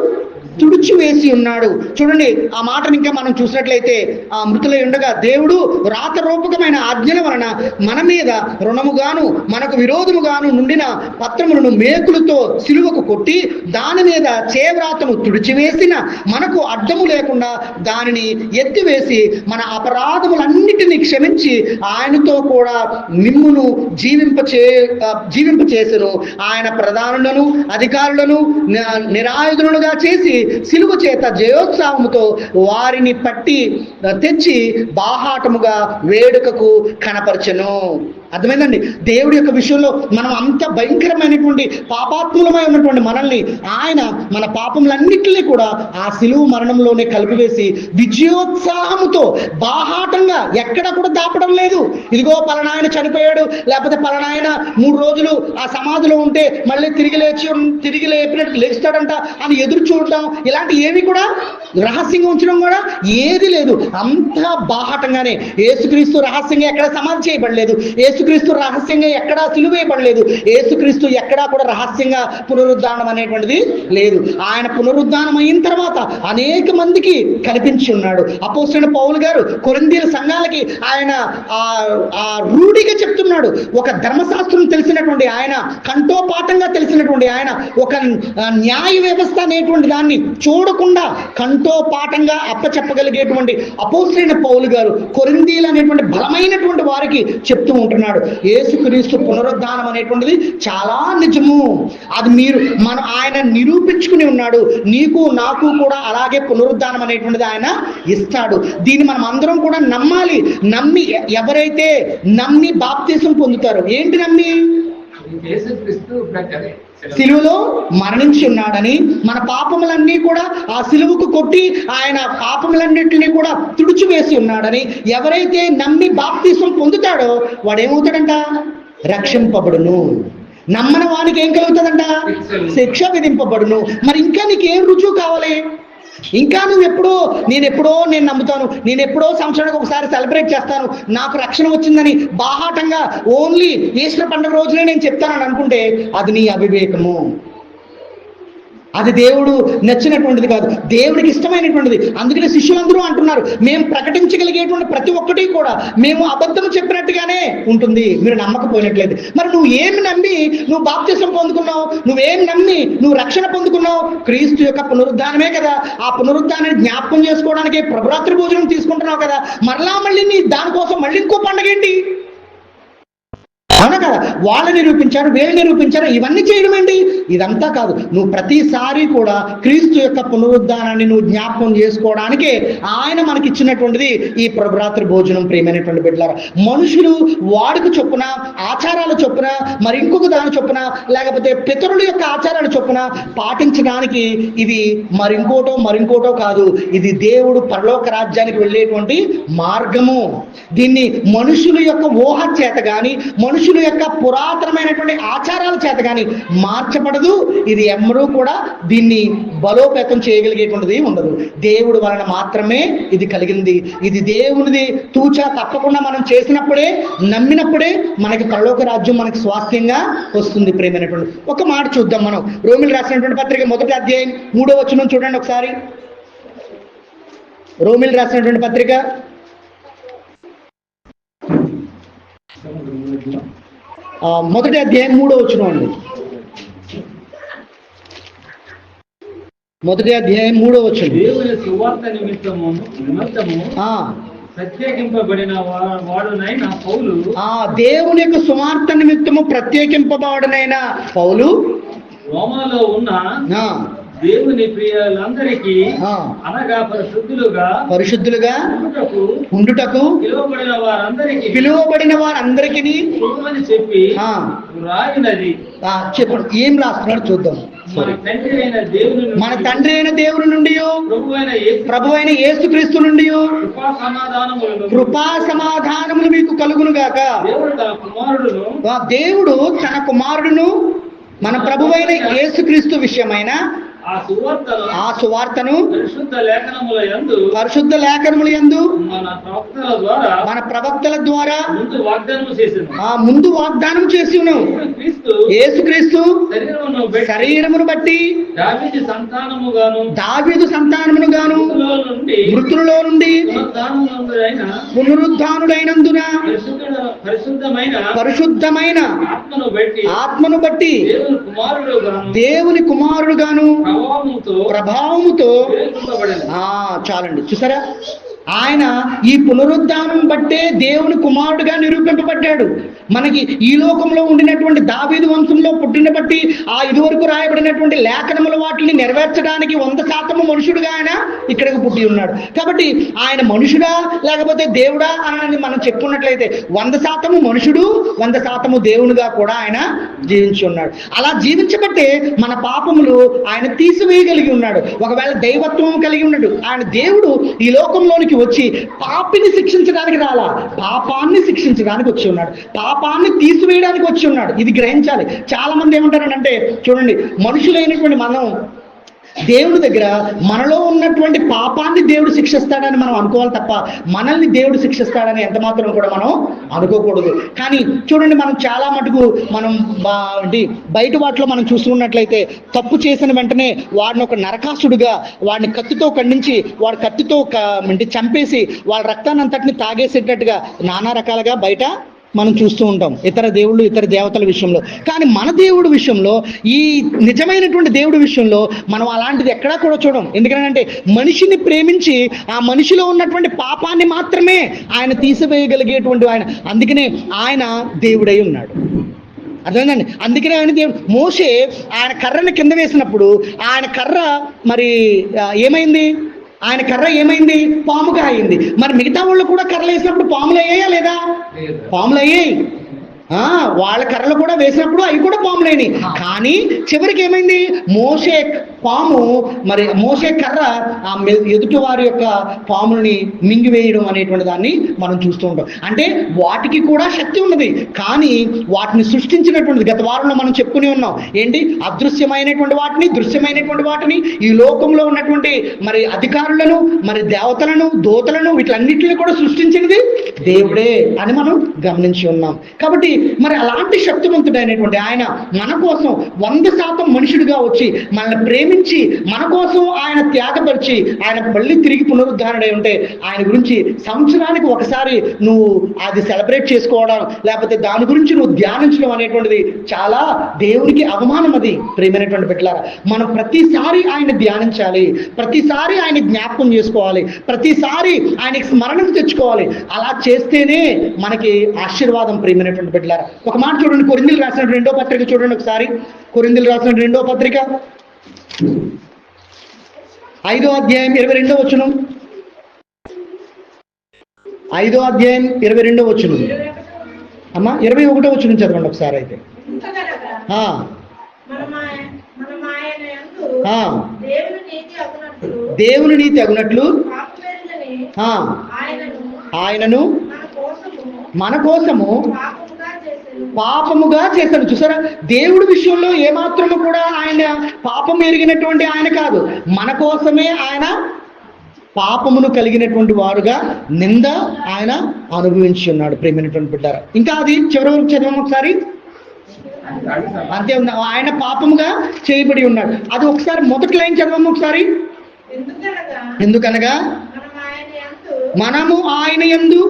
తుడిచివేసి ఉన్నాడు. చూడండి ఆ మాటను ఇంకా మనం చూసినట్లయితే, ఆ మృతులై ఉండగా దేవుడు రాతరూపకమైన ఆజ్ఞల వలన మన మీద రుణముగాను మనకు విరోధముగాను నుండిన పత్రములను మేకులతో సిలువకు కొట్టి దాని మీద చేవ్రాతను తుడిచివేసిన మనకు అడ్డము లేకుండా దానిని ఎత్తివేసి మన అపరాధములన్నిటినీ క్షమించి ఆయనతో కూడా మిమ్మును జీవింపచేసెను. ఆయన ప్రధానులను అధికారులను నిరాయుధులుగా చేసి సిలువ చేత జయోత్సాహముతో వారిని పట్టి తెచ్చి బాహాటముగా వేడుకకు కనపరచెను. అర్థమైందండి? దేవుడి యొక్క విషయంలో మనం అంత భయంకరమైనటువంటి పాపాత్ములమై ఉన్నటువంటి మనల్ని ఆయన మన పాపములన్నింటినీ కూడా ఆ సిలువ మరణంలోనే కలిపివేసి విజయోత్సాహముతో బాహాటంగా ఎక్కడ కూడా దాపడం లేదు. ఇదిగో పలానాయన చనిపోయాడు, లేకపోతే పలానాయన 3 రోజులు ఆ సమాధిలో ఉంటే మళ్ళీ తిరిగి లేపినట్టు లేస్తాడంట అని ఎదురు చూడటం, ఇలాంటి ఏవి కూడా రహస్యంగా ఉంచడం కూడా ఏది లేదు, అంతా బాహాటంగానే. యేసుక్రీస్తు రహస్యంగా ఎక్కడ సమాధి చేయబడలేదు, యేసుక్రీస్తు రహస్యంగా ఎక్కడా సిలువ వేయబడలేదు, యేసుక్రీస్తు ఎక్కడా కూడా రహస్యంగా పునరుద్ధానం అనేటువంటిది లేదు. ఆయన పునరుద్ధానం అయిన తర్వాత అనేక మందికి కనిపించి ఉన్నాడు. అపోస్తలుడైన పౌలు గారు కొరింథీయుల సంఘాలకి ఆయన ఆ రూఢిగా చెప్తున్నాడు. ఒక ధర్మశాస్త్రం తెలిసినటువంటి ఆయన, కంఠోపాఠంగా తెలిసినటువంటి ఆయన, ఒక న్యాయ వ్యవస్థ అనేటువంటి దాన్ని చూడకుండా కంఠోపాఠంగా అప్పచెప్పగలిగేటువంటి అపోస్తలుడైన పౌలు గారు కొరింథీయులు అనేటువంటి బలమైనటువంటి వారికి చెప్తూ ఉంటున్నాడు, యేసుక్రీస్తు పునరుద్ధానం అనేటువంటిది చాలా నిజము. అది ఆయన నిరూపించుకుని ఉన్నాడు. నీకు నాకు కూడా అలాగే పునరుద్ధానం అనేటువంటిది ఆయన ఇస్తాడు. దీన్ని మనం అందరం కూడా నమ్మాలి. నమ్మి ఎవరైతే నమ్మి బాప్తీసం పొందుతారో, ఏంటి నమ్మి? సిలువలో మరణించి ఉన్నాడని, మన పాపములన్నీ కూడా ఆ సిలువకు కొట్టి ఆయన పాపములన్నింటినీ కూడా తుడిచివేసి ఉన్నాడని ఎవరైతే నమ్మి బాప్తీసం పొందుతాడో వాడేమవుతాడంట? రక్షింపబడును. నమ్మని వానికి ఏం కలుగుతుందంట? శిక్ష విధింపబడును. మరి ఇంకా నీకేం రుజువు కావాలి? ఇంకా నేను నమ్ముతాను, నేను ఎప్పుడో సంవత్సరానికి ఒకసారి సెలబ్రేట్ చేస్తాను, నాకు రక్షణ వచ్చిందని బాహాటంగా ఓన్లీ ఈస్టర్ పండుగ రోజునే నేను చెప్తానని అనుకుంటే అది నీ అవివేకము. అది దేవుడు నచ్చినటువంటిది కాదు, దేవుడికి ఇష్టమైనటువంటిది. అందుకని శిష్యులందరూ అంటున్నారు, మేము ప్రకటించగలిగేటువంటి ప్రతి ఒక్కటి కూడా మేము అబద్ధం చెప్పినట్టుగానే ఉంటుంది, మీరు నమ్మకపోయినట్లయితే. మరి నువ్వు ఏమి నమ్మి నువ్వు బాప్తిసం పొందుకున్నావు? నువ్వేం నమ్మి నువ్వు రక్షణ పొందుకున్నావు? క్రీస్తు యొక్క పునరుద్ధానమే కదా. ఆ పునరుద్ధానాన్ని జ్ఞాపకం చేసుకోవడానికి ప్రభురాత్రి భోజనం తీసుకుంటున్నావు కదా. మళ్ళీ నీ దానికోసం మళ్ళీ ఇంకో పండుగ ఏంటి? అవునా కదా? వాళ్ళు నిరూపించారు, వీళ్ళు నిరూపించారు, ఇవన్నీ చేయడం ఏంటి? ఇదంతా కాదు. నువ్వు ప్రతిసారి కూడా క్రీస్తు యొక్క పునరుద్ధానాన్ని నువ్వు జ్ఞాపకం చేసుకోవడానికే ఆయన మనకి ఇచ్చినటువంటిది ఈ ప్రభురాత్రి భోజనం. ప్రియమైనటువంటి బిడ్డలారా, మనుషులు వాడుక చొప్పున, ఆచారాల చొప్పున, మరి ఇంకొక దాని చొప్పున, లేకపోతే పితరుల యొక్క ఆచారాల చొప్పున పాటించడానికి ఇది మరింకోటో కాదు. ఇది దేవుడు పరలోక రాజ్యానికి వెళ్ళేటువంటి మార్గము. దీన్ని మనుషుల యొక్క ఊహ చేత కానీ, మనుషుల యొక్క పురాతనమైనటువంటి ఆచారాల చేత కానీ మార్చబడదు. ఇది ఎవ్వరూ కూడా దీన్ని బలోపేతం చేయగలిగేటువంటిది ఉండదు. దేవుడు వలన మాత్రమే ఇది కలిగింది. ఇది దేవునిది తూచా తప్పకుండా మనం చేసినప్పుడే, నమ్మినప్పుడే మనకి పరలోక రాజ్యం మనకి స్వాస్థ్యంగా వస్తుంది. ప్రేమైనటువంటి ఒక మాట చూద్దాం మనం. రోమిలు రాసినటువంటి పత్రిక 1వ అధ్యాయం 3వ వచనం చూడండి ఒకసారి. రోమిలు రాసినటువంటి పత్రిక 1వ అధ్యాయం 3వ వచనం అండి. 1వ అధ్యాయం 3వ వచనం. దేవుని సువార్త నిమిత్తము ప్రత్యేకింపబడిన వాడునైన పౌలు, దేవుని యొక్క సువార్త నిమిత్తము ప్రత్యేకింపబడినైన పౌలు రోమాలో ఉన్న దేవుని ప్రియులందరికీ అనగా పరిశుద్ధులుగా ఉండుటకు పిలువబడిన వారందరికీ చెప్పి రాయినది. చెప్పండి, ఏం రాస్తున్నాడు చూద్దాం. మన తండ్రి అయిన దేవుని నుండి, ప్రభు అయిన యేసుక్రీస్తు నుండి కృపా సమాధానములు మీకు కలుగును గాక. దేవుడు తన కుమారుడును మన ప్రభువైన యేసుక్రీస్తు విషయమైన ఆ సువార్తను పరిశుద్ధ లేఖనముల యందు మన ప్రవక్తల ద్వారా ముందు వాగ్దానం చేసి ఉన్నావు. యేసుక్రీస్తు శరీరమును బట్టి దావీదు సంతానమును గాను మృతులలో నుండి పునరుద్ధానుడైనందున పరిశుద్ధమైన ఆత్మను బట్టి దేవుని కుమారుడు గాను ప్రభావముతో. చాలండి, చూసారా? ఆయన ఈ పునరుద్ధానం బట్టే దేవుని కుమారుడుగా నిరూపింపబడ్డాడు. మనకి ఈ లోకంలో ఉండినటువంటి దావీదు వంశంలో పుట్టిన బట్టి ఆ ఇదివరకు రాయబడినటువంటి లేఖనముల వాటిని నెరవేర్చడానికి 100% మనుషుడుగా ఆయన ఇక్కడికి పుట్టి ఉన్నాడు. కాబట్టి ఆయన మనుషుడా లేకపోతే దేవుడా అని మనం చెప్పుకున్నట్లయితే 100% మనుషుడు, 100% దేవునిగా కూడా ఆయన జీవించి ఉన్నాడు. అలా జీవించబట్టే మన పాపములు ఆయన తీసివేయగలిగి ఉన్నాడు. ఒకవేళ దైవత్వం కలిగి ఉన్నాడు. ఆయన దేవుడు ఈ లోకంలోనికి వచ్చి పాపిని శిక్షించడానికి రాలా, పాపాన్ని శిక్షించడానికి వచ్చి ఉన్నాడు, పాపాన్ని తీసివేయడానికి వచ్చి ఉన్నాడు. ఇది గ్రహించాలి. చాలా మంది ఏమంటారంటే, చూడండి, మనుషులైనటువంటి మనం దేవుడి దగ్గర మనలో ఉన్నటువంటి పాపాన్ని దేవుడు శిక్షిస్తాడని మనం అనుకోవాలి తప్ప మనల్ని దేవుడు శిక్షిస్తాడని ఎంత మాత్రం కూడా మనం అనుకోకూడదు. కానీ చూడండి, మనం చాలా మటుకు మనం బయట వాటిలో మనం చూస్తున్నట్లయితే తప్పు చేసిన వెంటనే వాడిని ఒక నరకాసుడుగా, వాడిని కత్తితో ఖండించి వాడి కత్తితో చంపేసి వాళ్ళ రక్తాన్ని అంతటిని తాగేసేటట్టుగా నానా రకాలుగా బయట మనం చూస్తూ ఉంటాం ఇతర దేవుళ్ళు, ఇతర దేవతల విషయంలో. కానీ మన దేవుడి విషయంలో, ఈ నిజమైనటువంటి దేవుడి విషయంలో మనం అలాంటిది ఎక్కడా కూడా చూడం. ఎందుకంటే మనిషిని ప్రేమించి ఆ మనిషిలో ఉన్నటువంటి పాపాన్ని మాత్రమే ఆయన తీసివేయగలిగేటువంటి ఆయన. అందుకనే ఆయన దేవుడై ఉన్నాడు. అర్థమైందండి? అందుకనే ఆయన దేవుడు. మోషే ఆయన కర్రని కింద వేసినప్పుడు ఆయన కర్ర మరి ఏమైంది? ఆయన కర్ర ఏమైంది? పాముగా అయింది. మరి మిగతా వాళ్ళు కూడా కర్రలు వేసినప్పుడు పాములు అయ్యాయా లేదా? పాములు అయ్యాయి. వాళ్ళ కర్రలు కూడా వేసినప్పుడు అవి కూడా పాములైనవి. కానీ చివరికి ఏమైంది? మోషే పాము మరి మోషే కర్ర ఆ ఎదుటి వారి యొక్క పాముల్ని మింగివేయడం అనేటువంటి దాన్ని మనం చూస్తూ ఉంటాం. అంటే వాటికి కూడా శక్తి ఉన్నది, కానీ వాటిని సృష్టించినటువంటిది గత వారంలో మనం చెప్పుకుని ఉన్నాం. ఏంటి? అదృశ్యమైనటువంటి వాటిని, దృశ్యమైనటువంటి వాటిని, ఈ లోకంలో ఉన్నటువంటి మరి అధికారులను, మరి దేవతలను, దూతలను, వీటిలన్నింటినీ కూడా సృష్టించినది దేవుడే అని మనం గమనించి ఉన్నాం. కాబట్టి మరి అలాంటి శక్తివంతుడైనటువంటి ఆయన మన కోసం 100% మనుషుడిగా వచ్చి మనల్ని ప్రేమించి మన కోసం ఆయన త్యాగపరిచి ఆయన మళ్ళీ తిరిగి పునరుద్ధరణై ఉంటే ఆయన గురించి సంవత్సరానికి ఒకసారి నువ్వు అది సెలబ్రేట్ చేసుకోవడం, లేకపోతే దాని గురించి నువ్వు ధ్యానించడం అనేటువంటిది చాలా దేవునికి అవమానం. అది ప్రేమైనటువంటి బిడ్డలారా, మనం ప్రతిసారి ఆయన ధ్యానించాలి, ప్రతిసారి ఆయన జ్ఞాపకం చేసుకోవాలి, ప్రతిసారి ఆయనకి స్మరణకు తెచ్చుకోవాలి. అలా చేస్తేనే మనకి ఆశీర్వాదం. ప్రేమైనటువంటి బిడ్డలారా, ఒక మాట చూడండి, కొరింథీయులకు రాసిన 2వ పత్రిక చూడండి ఒకసారి. కొరింథీయులకు రాసిన 2వ పత్రిక 5వ అధ్యాయం 22వ వచనం. 5వ అధ్యాయం 22వ వచనం. అమ్మా 21వ వచనం చదవండి ఒకసారి అయితే. దేవుని నీతి అగునట్లు ఆయనను మన కోసము పాపముగా చేశాడు. చూసారా, దేవుడి విషయంలో ఏమాత్రము కూడా ఆయన పాపం ఎరిగినటువంటి ఆయన కాదు. మన కోసమే ఆయన పాపమును కలిగినటువంటి వాడుగా నింద ఆయన అనుభవించి ఉన్నాడు. ప్రేమైనటువంటి బిడ్డారా, ఇంకా అది చివరి వరకు చదవము ఒకసారి. అంతే ఉంది, ఆయన పాపముగా చేయబడి ఉన్నాడు. అది ఒకసారి మొదటి లైన్ చదవము ఒకసారి. ఎందుకనగా మనము ఆయన యందు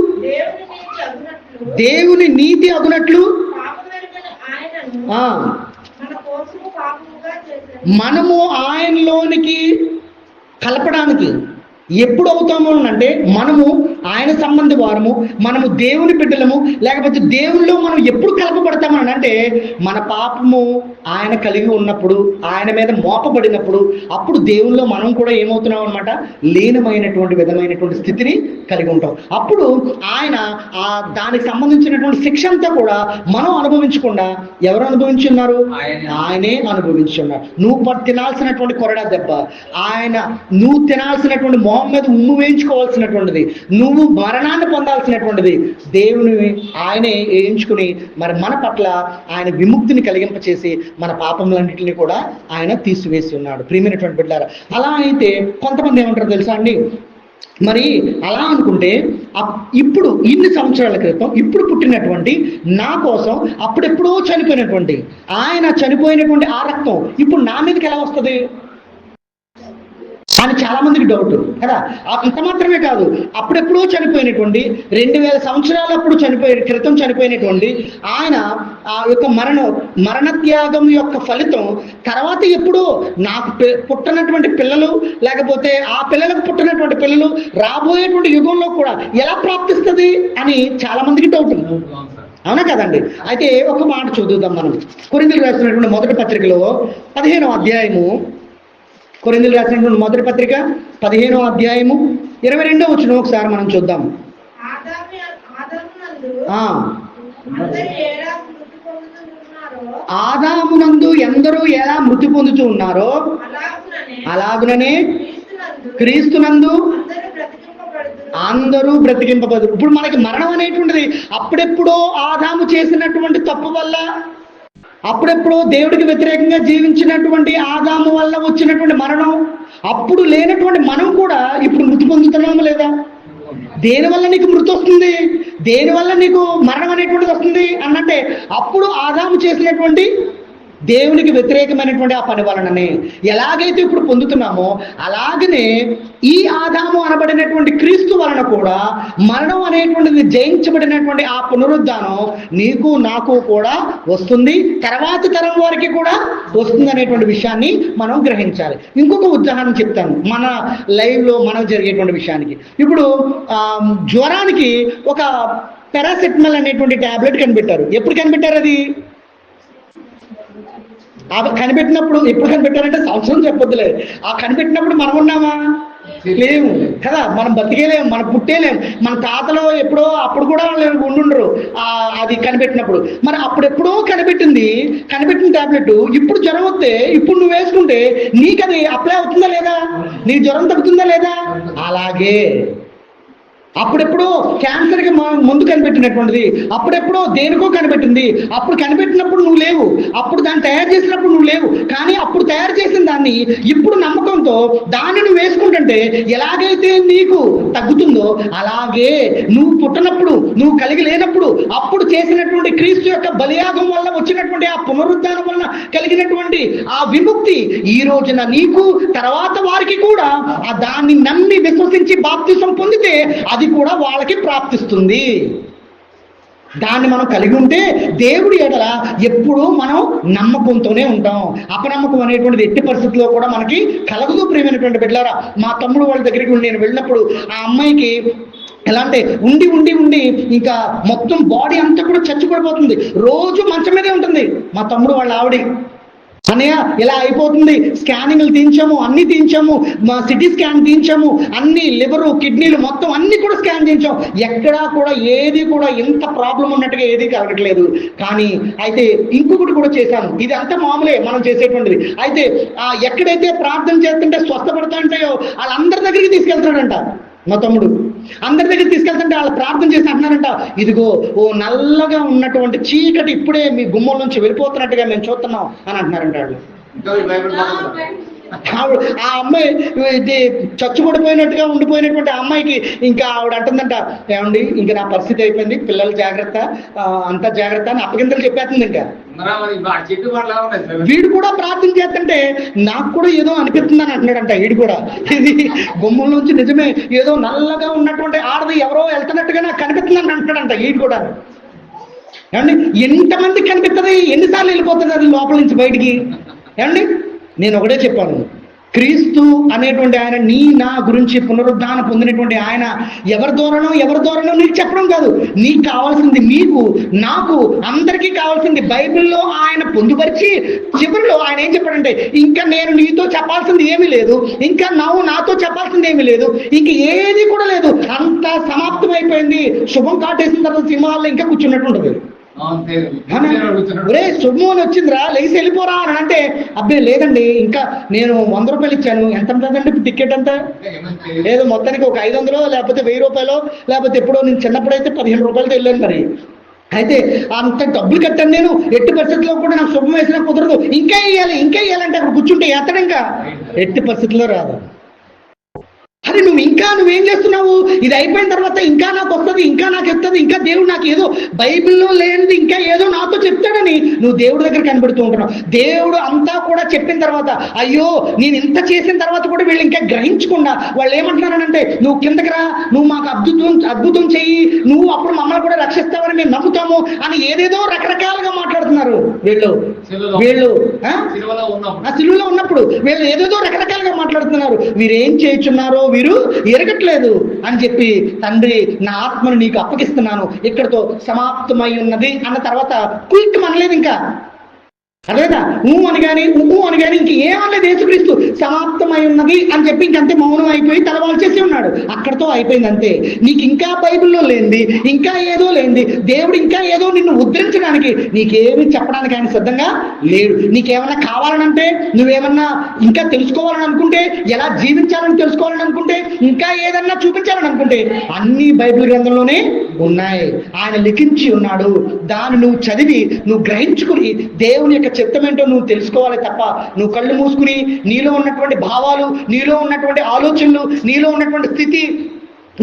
దేవుని నీతి అగునట్లు మనము ఆయనలోనికి కలపడానికి ఎప్పుడు అవుతాము అంటే, మనము ఆయన సంబంధి వారము, మనము దేవుని బిడ్డలము, లేకపోతే దేవునిలో మనం ఎప్పుడు కలపబడతామని అంటే మన పాపము ఆయన కలిగి ఉన్నప్పుడు, ఆయన మీద మోపబడినప్పుడు, అప్పుడు దేవునిలో మనం కూడా ఏమవుతున్నాం అనమాట, లీనమైనటువంటి విధమైనటువంటి స్థితిని కలిగి ఉంటాం. అప్పుడు ఆయన దానికి సంబంధించినటువంటి శిక్ష అంతా కూడా మనం అనుభవించకుండా ఎవరు అనుభవించి ఉన్నారు? ఆయనే అనుభవించి ఉన్నారు. నువ్వు తినాల్సినటువంటి కొరడా దెబ్బ ఆయన, నువ్వు తినాల్సినటువంటి మొహం మీద ఉమ్ము వేయించుకోవాల్సినటువంటిది, నువ్వు మరణాన్ని పొందాల్సినటువంటిది దేవుని ఆయనే వేయించుకుని మరి మన పట్ల ఆయన విముక్తిని కలిగింపచేసి మన పాపములన్నింటినీ కూడా ఆయన తీసివేసి ఉన్నాడు. ప్రియమైనటువంటి బిడ్డలారా, అలా అయితే కొంతమంది ఏమంటారు తెలుసా అండి, మరి అలా అనుకుంటే ఇప్పుడు ఇన్ని సంవత్సరాల క్రితం ఇప్పుడు పుట్టినటువంటి నా కోసం అప్పుడెప్పుడో చనిపోయినటువంటి ఆయన చనిపోయినటువంటి ఆ రక్తం ఇప్పుడు నా మీదకి ఎలా వస్తుంది అని చాలా మందికి డౌట్ కదా. అంత మాత్రమే కాదు, అప్పుడెప్పుడో చనిపోయినటువంటి 2000 సంవత్సరాల క్రితం చనిపోయినటువంటి ఆయన ఆ యొక్క మరణత్యాగం యొక్క ఫలితం తర్వాత ఎప్పుడో నాకు పుట్టినటువంటి పిల్లలు, లేకపోతే ఆ పిల్లలకు పుట్టినటువంటి పిల్లలు రాబోయేటువంటి యుగంలో కూడా ఎలా ప్రాప్తిస్తుంది అని చాలా మందికి డౌట్. అవునా కదండి? అయితే ఒక మాట చదువుదాం మనం. కొరింథీయులకు రాసినటువంటి మొదటి పత్రికలో 15వ అధ్యాయము, కొరింథీయులకు రాసినటువంటి మొదటి పత్రిక 15వ అధ్యాయము 22వ వచనం ఒకసారి మనం చూద్దాం. ఆదామునందు ఎందరూ ఎలా మృతి పొందుతూ ఉన్నారో అలాగుననే క్రీస్తునందు అందరూ బ్రతికింపబడు. ఇప్పుడు మనకి మరణం అనేటువంటిది అప్పుడెప్పుడో ఆదాము చేసినటువంటి తప్పు వల్ల అప్పుడెప్పుడు దేవుడికి వ్యతిరేకంగా జీవించినటువంటి ఆదాము వల్ల వచ్చినటువంటి మరణం, అప్పుడు లేనటువంటి మనం కూడా ఇప్పుడు మృతి పొందుతున్నాము లేదా? దేనివల్ల నీకు మృతి వస్తుంది, దేనివల్ల నీకు మరణం అనేటువంటిది వస్తుంది అన్నంటే అప్పుడు ఆదాము చేసినటువంటి దేవునికి వ్యతిరేకమైనటువంటి ఆ పని వలననే ఎలాగైతే ఇప్పుడు పొందుతున్నామో అలాగనే ఈ ఆదాము అనబడినటువంటి క్రీస్తు వలన కూడా మరణం అనేటువంటిది జయించబడినటువంటి ఆ పునరుద్ధానం నీకు నాకు కూడా వస్తుంది, తర్వాత తరం వారికి కూడా వస్తుంది అనేటువంటి విషయాన్ని మనం గ్రహించాలి. ఇంకొక ఉదాహరణ చెప్తాను మన లైవ్లో మనం జరిగేటువంటి విషయానికి. ఇప్పుడు జ్వరానికి ఒక పారాసెటమాల్ అనేటువంటి ట్యాబ్లెట్ కనిపెట్టారు. ఎప్పుడు కనిపెట్టారు? అది కనిపెట్టినప్పుడు ఎప్పుడు కనిపెట్టారంటే సంవత్సరం చెప్పొద్దులే. ఆ కనిపెట్టినప్పుడు మనం ఉన్నామా? లేవు కదా, మనం బతికేలేము, మనం పుట్టేలేము. మన తాతలో ఎప్పుడో అప్పుడు కూడా వాళ్ళు ఉండుండరు అది కనిపెట్టినప్పుడు. మరి అప్పుడెప్పుడో కనిపెట్టిన టాబ్లెట్ ఇప్పుడు జ్వరం వస్తే ఇప్పుడు నువ్వు వేసుకుంటే నీకు అది అప్లై అవుతుందా లేదా? నీ జ్వరం తగ్గుతుందా లేదా? అలాగే అప్పుడెప్పుడో క్యాన్సర్కి ముందు కనిపెట్టినటువంటిది అప్పుడెప్పుడో దేనికో కనిపెట్టింది. అప్పుడు కనిపెట్టినప్పుడు నువ్వు లేవు, అప్పుడు దాన్ని తయారు చేసినప్పుడు నువ్వు లేవు, కానీ అప్పుడు తయారు చేసిన దాన్ని ఇప్పుడు నమ్మకంతో దాన్ని నువ్వు వేసుకుంటుంటే ఎలాగైతే నీకు తగ్గుతుందో అలాగే నువ్వు పుట్టినప్పుడు, నువ్వు కలిగి లేనప్పుడు అప్పుడు చేసినటువంటి క్రీస్తు యొక్క బలియాగం వల్ల వచ్చినటువంటి ఆ పునరుద్ధానం వలన కలిగినటువంటి ఆ విముక్తి ఈ రోజున నీకు తర్వాత వారికి కూడా ఆ దాన్ని నమ్మి విశ్వసించి బాప్తిసం పొందితే అది కూడా వాళ్ళకి ప్రాప్తిస్తుంది. దాన్ని మనం కలిగి ఉంటే దేవుడి ఎడల ఎప్పుడూ మనం నమ్మకంతోనే ఉంటాం. అపనమ్మకం అనేటువంటిది ఎట్టి పరిస్థితుల్లో కూడా మనకి కలగదు. ప్రియమైనటువంటి బిడ్డలారా, మా తమ్ముడు వాళ్ళ దగ్గరికి నేను వెళ్ళినప్పుడు ఆ అమ్మాయికి ఎలా అంటే ఉండి ఇంకా మొత్తం బాడీ అంతా కూడా చచ్చిపడిపోతుంది, రోజు మంచం మీదే ఉంటుంది. మా తమ్ముడు వాళ్ళ ఆవిడ, అన్నయ్య ఇలా అయిపోతుంది, స్కానింగ్లు తీయించాము, అన్ని తీయించాము, మా సిటీ స్కాన్ తీయించాము, అన్ని లివరు కిడ్నీలు మొత్తం అన్ని కూడా స్కాన్ చేయించాం, ఎక్కడా కూడా ఏది కూడా ఎంత ప్రాబ్లం ఉన్నట్టుగా ఏది కలగట్లేదు. కానీ అయితే ఇంకొకటి కూడా చేశాము, ఇది అంతా మామూలే మనం చేసేటువంటిది. అయితే ఎక్కడైతే ప్రార్థన చేస్తుంటే స్వస్థపడతా ఉంటాయో వాళ్ళందరి దగ్గరికి తీసుకెళ్తాడంట మా తమ్ముడు. అందరి దగ్గర తీసుకెళ్తుంటే వాళ్ళు ప్రార్థన చేసి అంటున్నారంట, ఇదిగో ఓ నల్లగా ఉన్నటువంటి చీకటి ఇప్పుడే మీ గుమ్మల నుంచి వెళ్ళిపోతున్నట్టుగా మేము చూస్తున్నాం అని అంటున్నారంట వాళ్ళు. ఆ అమ్మాయి చచ్చుపడిపోయినట్టుగా ఉండిపోయినటువంటి అమ్మాయికి ఇంకా ఆవిడ అంటుందంట, ఏమండి ఇంకా నా పరిస్థితి అయిపోయింది, పిల్లలు జాగ్రత్త, అంతా జాగ్రత్త అని అప్పగింతలు చెప్పేస్తుంది. ఇంకా వీడు కూడా ప్రార్థన చేస్తుంటే నాకు కూడా ఏదో అనిపిస్తుంది అని అంటున్నాడంట. వీడు కూడా ఇది గుమ్మల నుంచి నిజమే ఏదో నల్లగా ఉన్నటువంటి ఆడది ఎవరో వెళ్తున్నట్టుగా నాకు కనిపిస్తుంది అని అంటున్నాడంట. వీడు కూడా ఏమండి ఎంతమందికి కనిపిస్తుంది, ఎన్నిసార్లు వెళ్ళిపోతుంది అది లోపల నుంచి బయటికి? ఏమండి నేను ఒకటే చెప్పాను, క్రీస్తు అనేటువంటి ఆయన నా గురించి పునరుద్ధానం పొందినటువంటి ఆయన ఎవరి ద్వారానో నీకు చెప్పడం కాదు, నీకు కావాల్సింది, మీకు నాకు అందరికీ కావాల్సింది బైబిల్లో ఆయన పొందుపరిచి చివరిలో ఆయన ఏం చెప్పాడంటే, ఇంకా నేను నీతో చెప్పాల్సింది ఏమీ లేదు, ఇంకా నువ్వు నాతో చెప్పాల్సింది ఏమీ లేదు, ఇంక ఏది కూడా లేదు, అంతా సమాప్తం అయిపోయింది. శుభం కాటేసిన తర్వాత సింహాల్లో ఇంకా కూర్చున్నట్టు ఉంటుంది. ఒరే శుభమోని వచ్చిందిరా లేచి వెళ్ళిపోరా అని అంటే, అబ్బాయి లేదండి ఇంకా నేను 100 రూపాయలు ఇచ్చాను, ఎంత ఉంటుందండి టికెట్ అంతా? ఏదో మొత్తానికి ఒక 500 లేకపోతే 1000 రూపాయలు, లేకపోతే ఎప్పుడో నేను చిన్నప్పుడైతే 15 రూపాయలతో వెళ్ళాను. మరి అయితే అంత డబ్బులు కట్టాను నేను, ఎట్టి పరిస్థితుల్లో కూడా నాకు శుభం వేసినా కుదరదు, ఇంకా వేయాలంటే అక్కడ కూర్చుంటే ఎత్తడం, ఇంకా ఎట్టి పరిస్థితుల్లో రాదు. అరే నువ్వేం చేస్తున్నావు? ఇది అయిపోయిన తర్వాత ఇంకా నాకు వస్తుంది, ఇంకా నాకు ఎత్తది, ఇంకా దేవుడు నాకు ఏదో బైబిల్లో లేనిది ఇంకా ఏదో నాతో చెప్తాడని నువ్వు దేవుడి దగ్గర కనబడుతూ ఉంటున్నావు. దేవుడు అంతా కూడా చెప్పిన తర్వాత, అయ్యో నేను ఇంత చేసిన తర్వాత కూడా వీళ్ళు ఇంకా గ్రహించకుండా వాళ్ళు ఏమంటున్నారనంటే, నువ్వు కిందకి రా, నువ్వు మాకు అద్భుతం చెయ్యి, నువ్వు అప్పుడు మమ్మల్ని కూడా రక్షిస్తావని మేము నమ్ముతాము అని ఏదేదో రకరకాలుగా మాట్లాడుతున్నారు వీళ్ళు. సిలువలో ఉన్నప్పుడు వీళ్ళు ఏదేదో రకరకాలుగా మాట్లాడుతున్నారు. వీరేం చేయుచున్నారో వీరు ఎరగట్లేదు అని చెప్పి, తండ్రి నా ఆత్మను నీకు అప్పగిస్తున్నాను, ఇక్కడతో సమాప్తమై ఉన్నది అన్న తర్వాత క్విక్ మనలేదు. ఇంకా అదేనా అని కానీ ఇంక ఏమనలేదు. యేసుక్రీస్తు సమాప్తమై ఉన్నది అని చెప్పి ఇంకంతే మౌనం అయిపోయి తలవాల్చేసి ఉన్నాడు. అక్కడతో అయిపోయింది అంతే. నీకు ఇంకా బైబిల్లో లేనిది, ఇంకా ఏదో లేనిది, దేవుడు ఇంకా ఏదో నిన్ను ఉద్ధరించడానికి, నీకేమి చెప్పడానికి ఆయన సిద్ధంగా లేడు. నీకేమన్నా కావాలనంటే, నువ్వేమన్నా ఇంకా తెలుసుకోవాలని అనుకుంటే, ఎలా జీవించాలని తెలుసుకోవాలని అనుకుంటే, ఇంకా ఏదన్నా చూపించాలని అనుకుంటే, అన్ని బైబిల్ గ్రంథంలోనే ఉన్నాయి. ఆయన లిఖించి ఉన్నాడు. దాన్ని నువ్వు చదివి, నువ్వు గ్రహించుకుని దేవుని యొక్క చిత్తం ఏంటో నువ్వు తెలుసుకోవాలి తప్ప, నువ్వు కళ్ళు మూసుకుని నీలో ఉన్నటువంటి భావాలు, నీలో ఉన్నటువంటి ఆలోచనలు, నీలో ఉన్నటువంటి స్థితి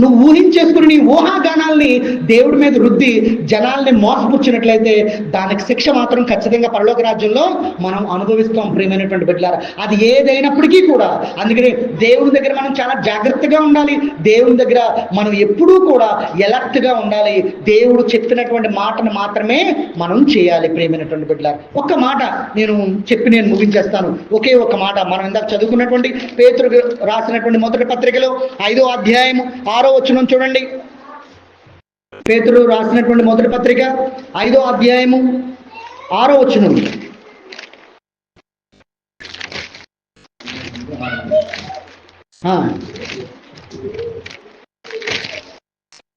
నువ్వు ఊహించేసుకుని నీ ఊహాగానాల్ని దేవుడి మీద రుద్ది జనాల్ని మోసపుచ్చినట్లయితే దానికి శిక్ష మాత్రం ఖచ్చితంగా పరలోక రాజ్యంలో మనం అనుభవిస్తాం. ప్రియమైనటువంటి బిడ్డలారా, అది ఏదైనప్పటికీ కూడా అందుకని దేవుని దగ్గర మనం చాలా జాగ్రత్తగా ఉండాలి. దేవుని దగ్గర మనం ఎప్పుడూ కూడా ఎలర్ట్గా ఉండాలి. దేవుడు చెప్పినటువంటి మాటను మాత్రమే మనం చేయాలి. ప్రియమైనటువంటి బిడ్డలారా, ఒక్క మాట నేను ముగించేస్తాను. ఒకే ఒక మాట. మనం ఇందాక చదువుకున్నటువంటి పేతురు రాసినటువంటి మొదటి పత్రికలో 5వ అధ్యాయము 6వ వచనం చూడండి. పేతురు రాసినటువంటి మొదటి పత్రిక 5వ అధ్యాయము 6వ వచనం.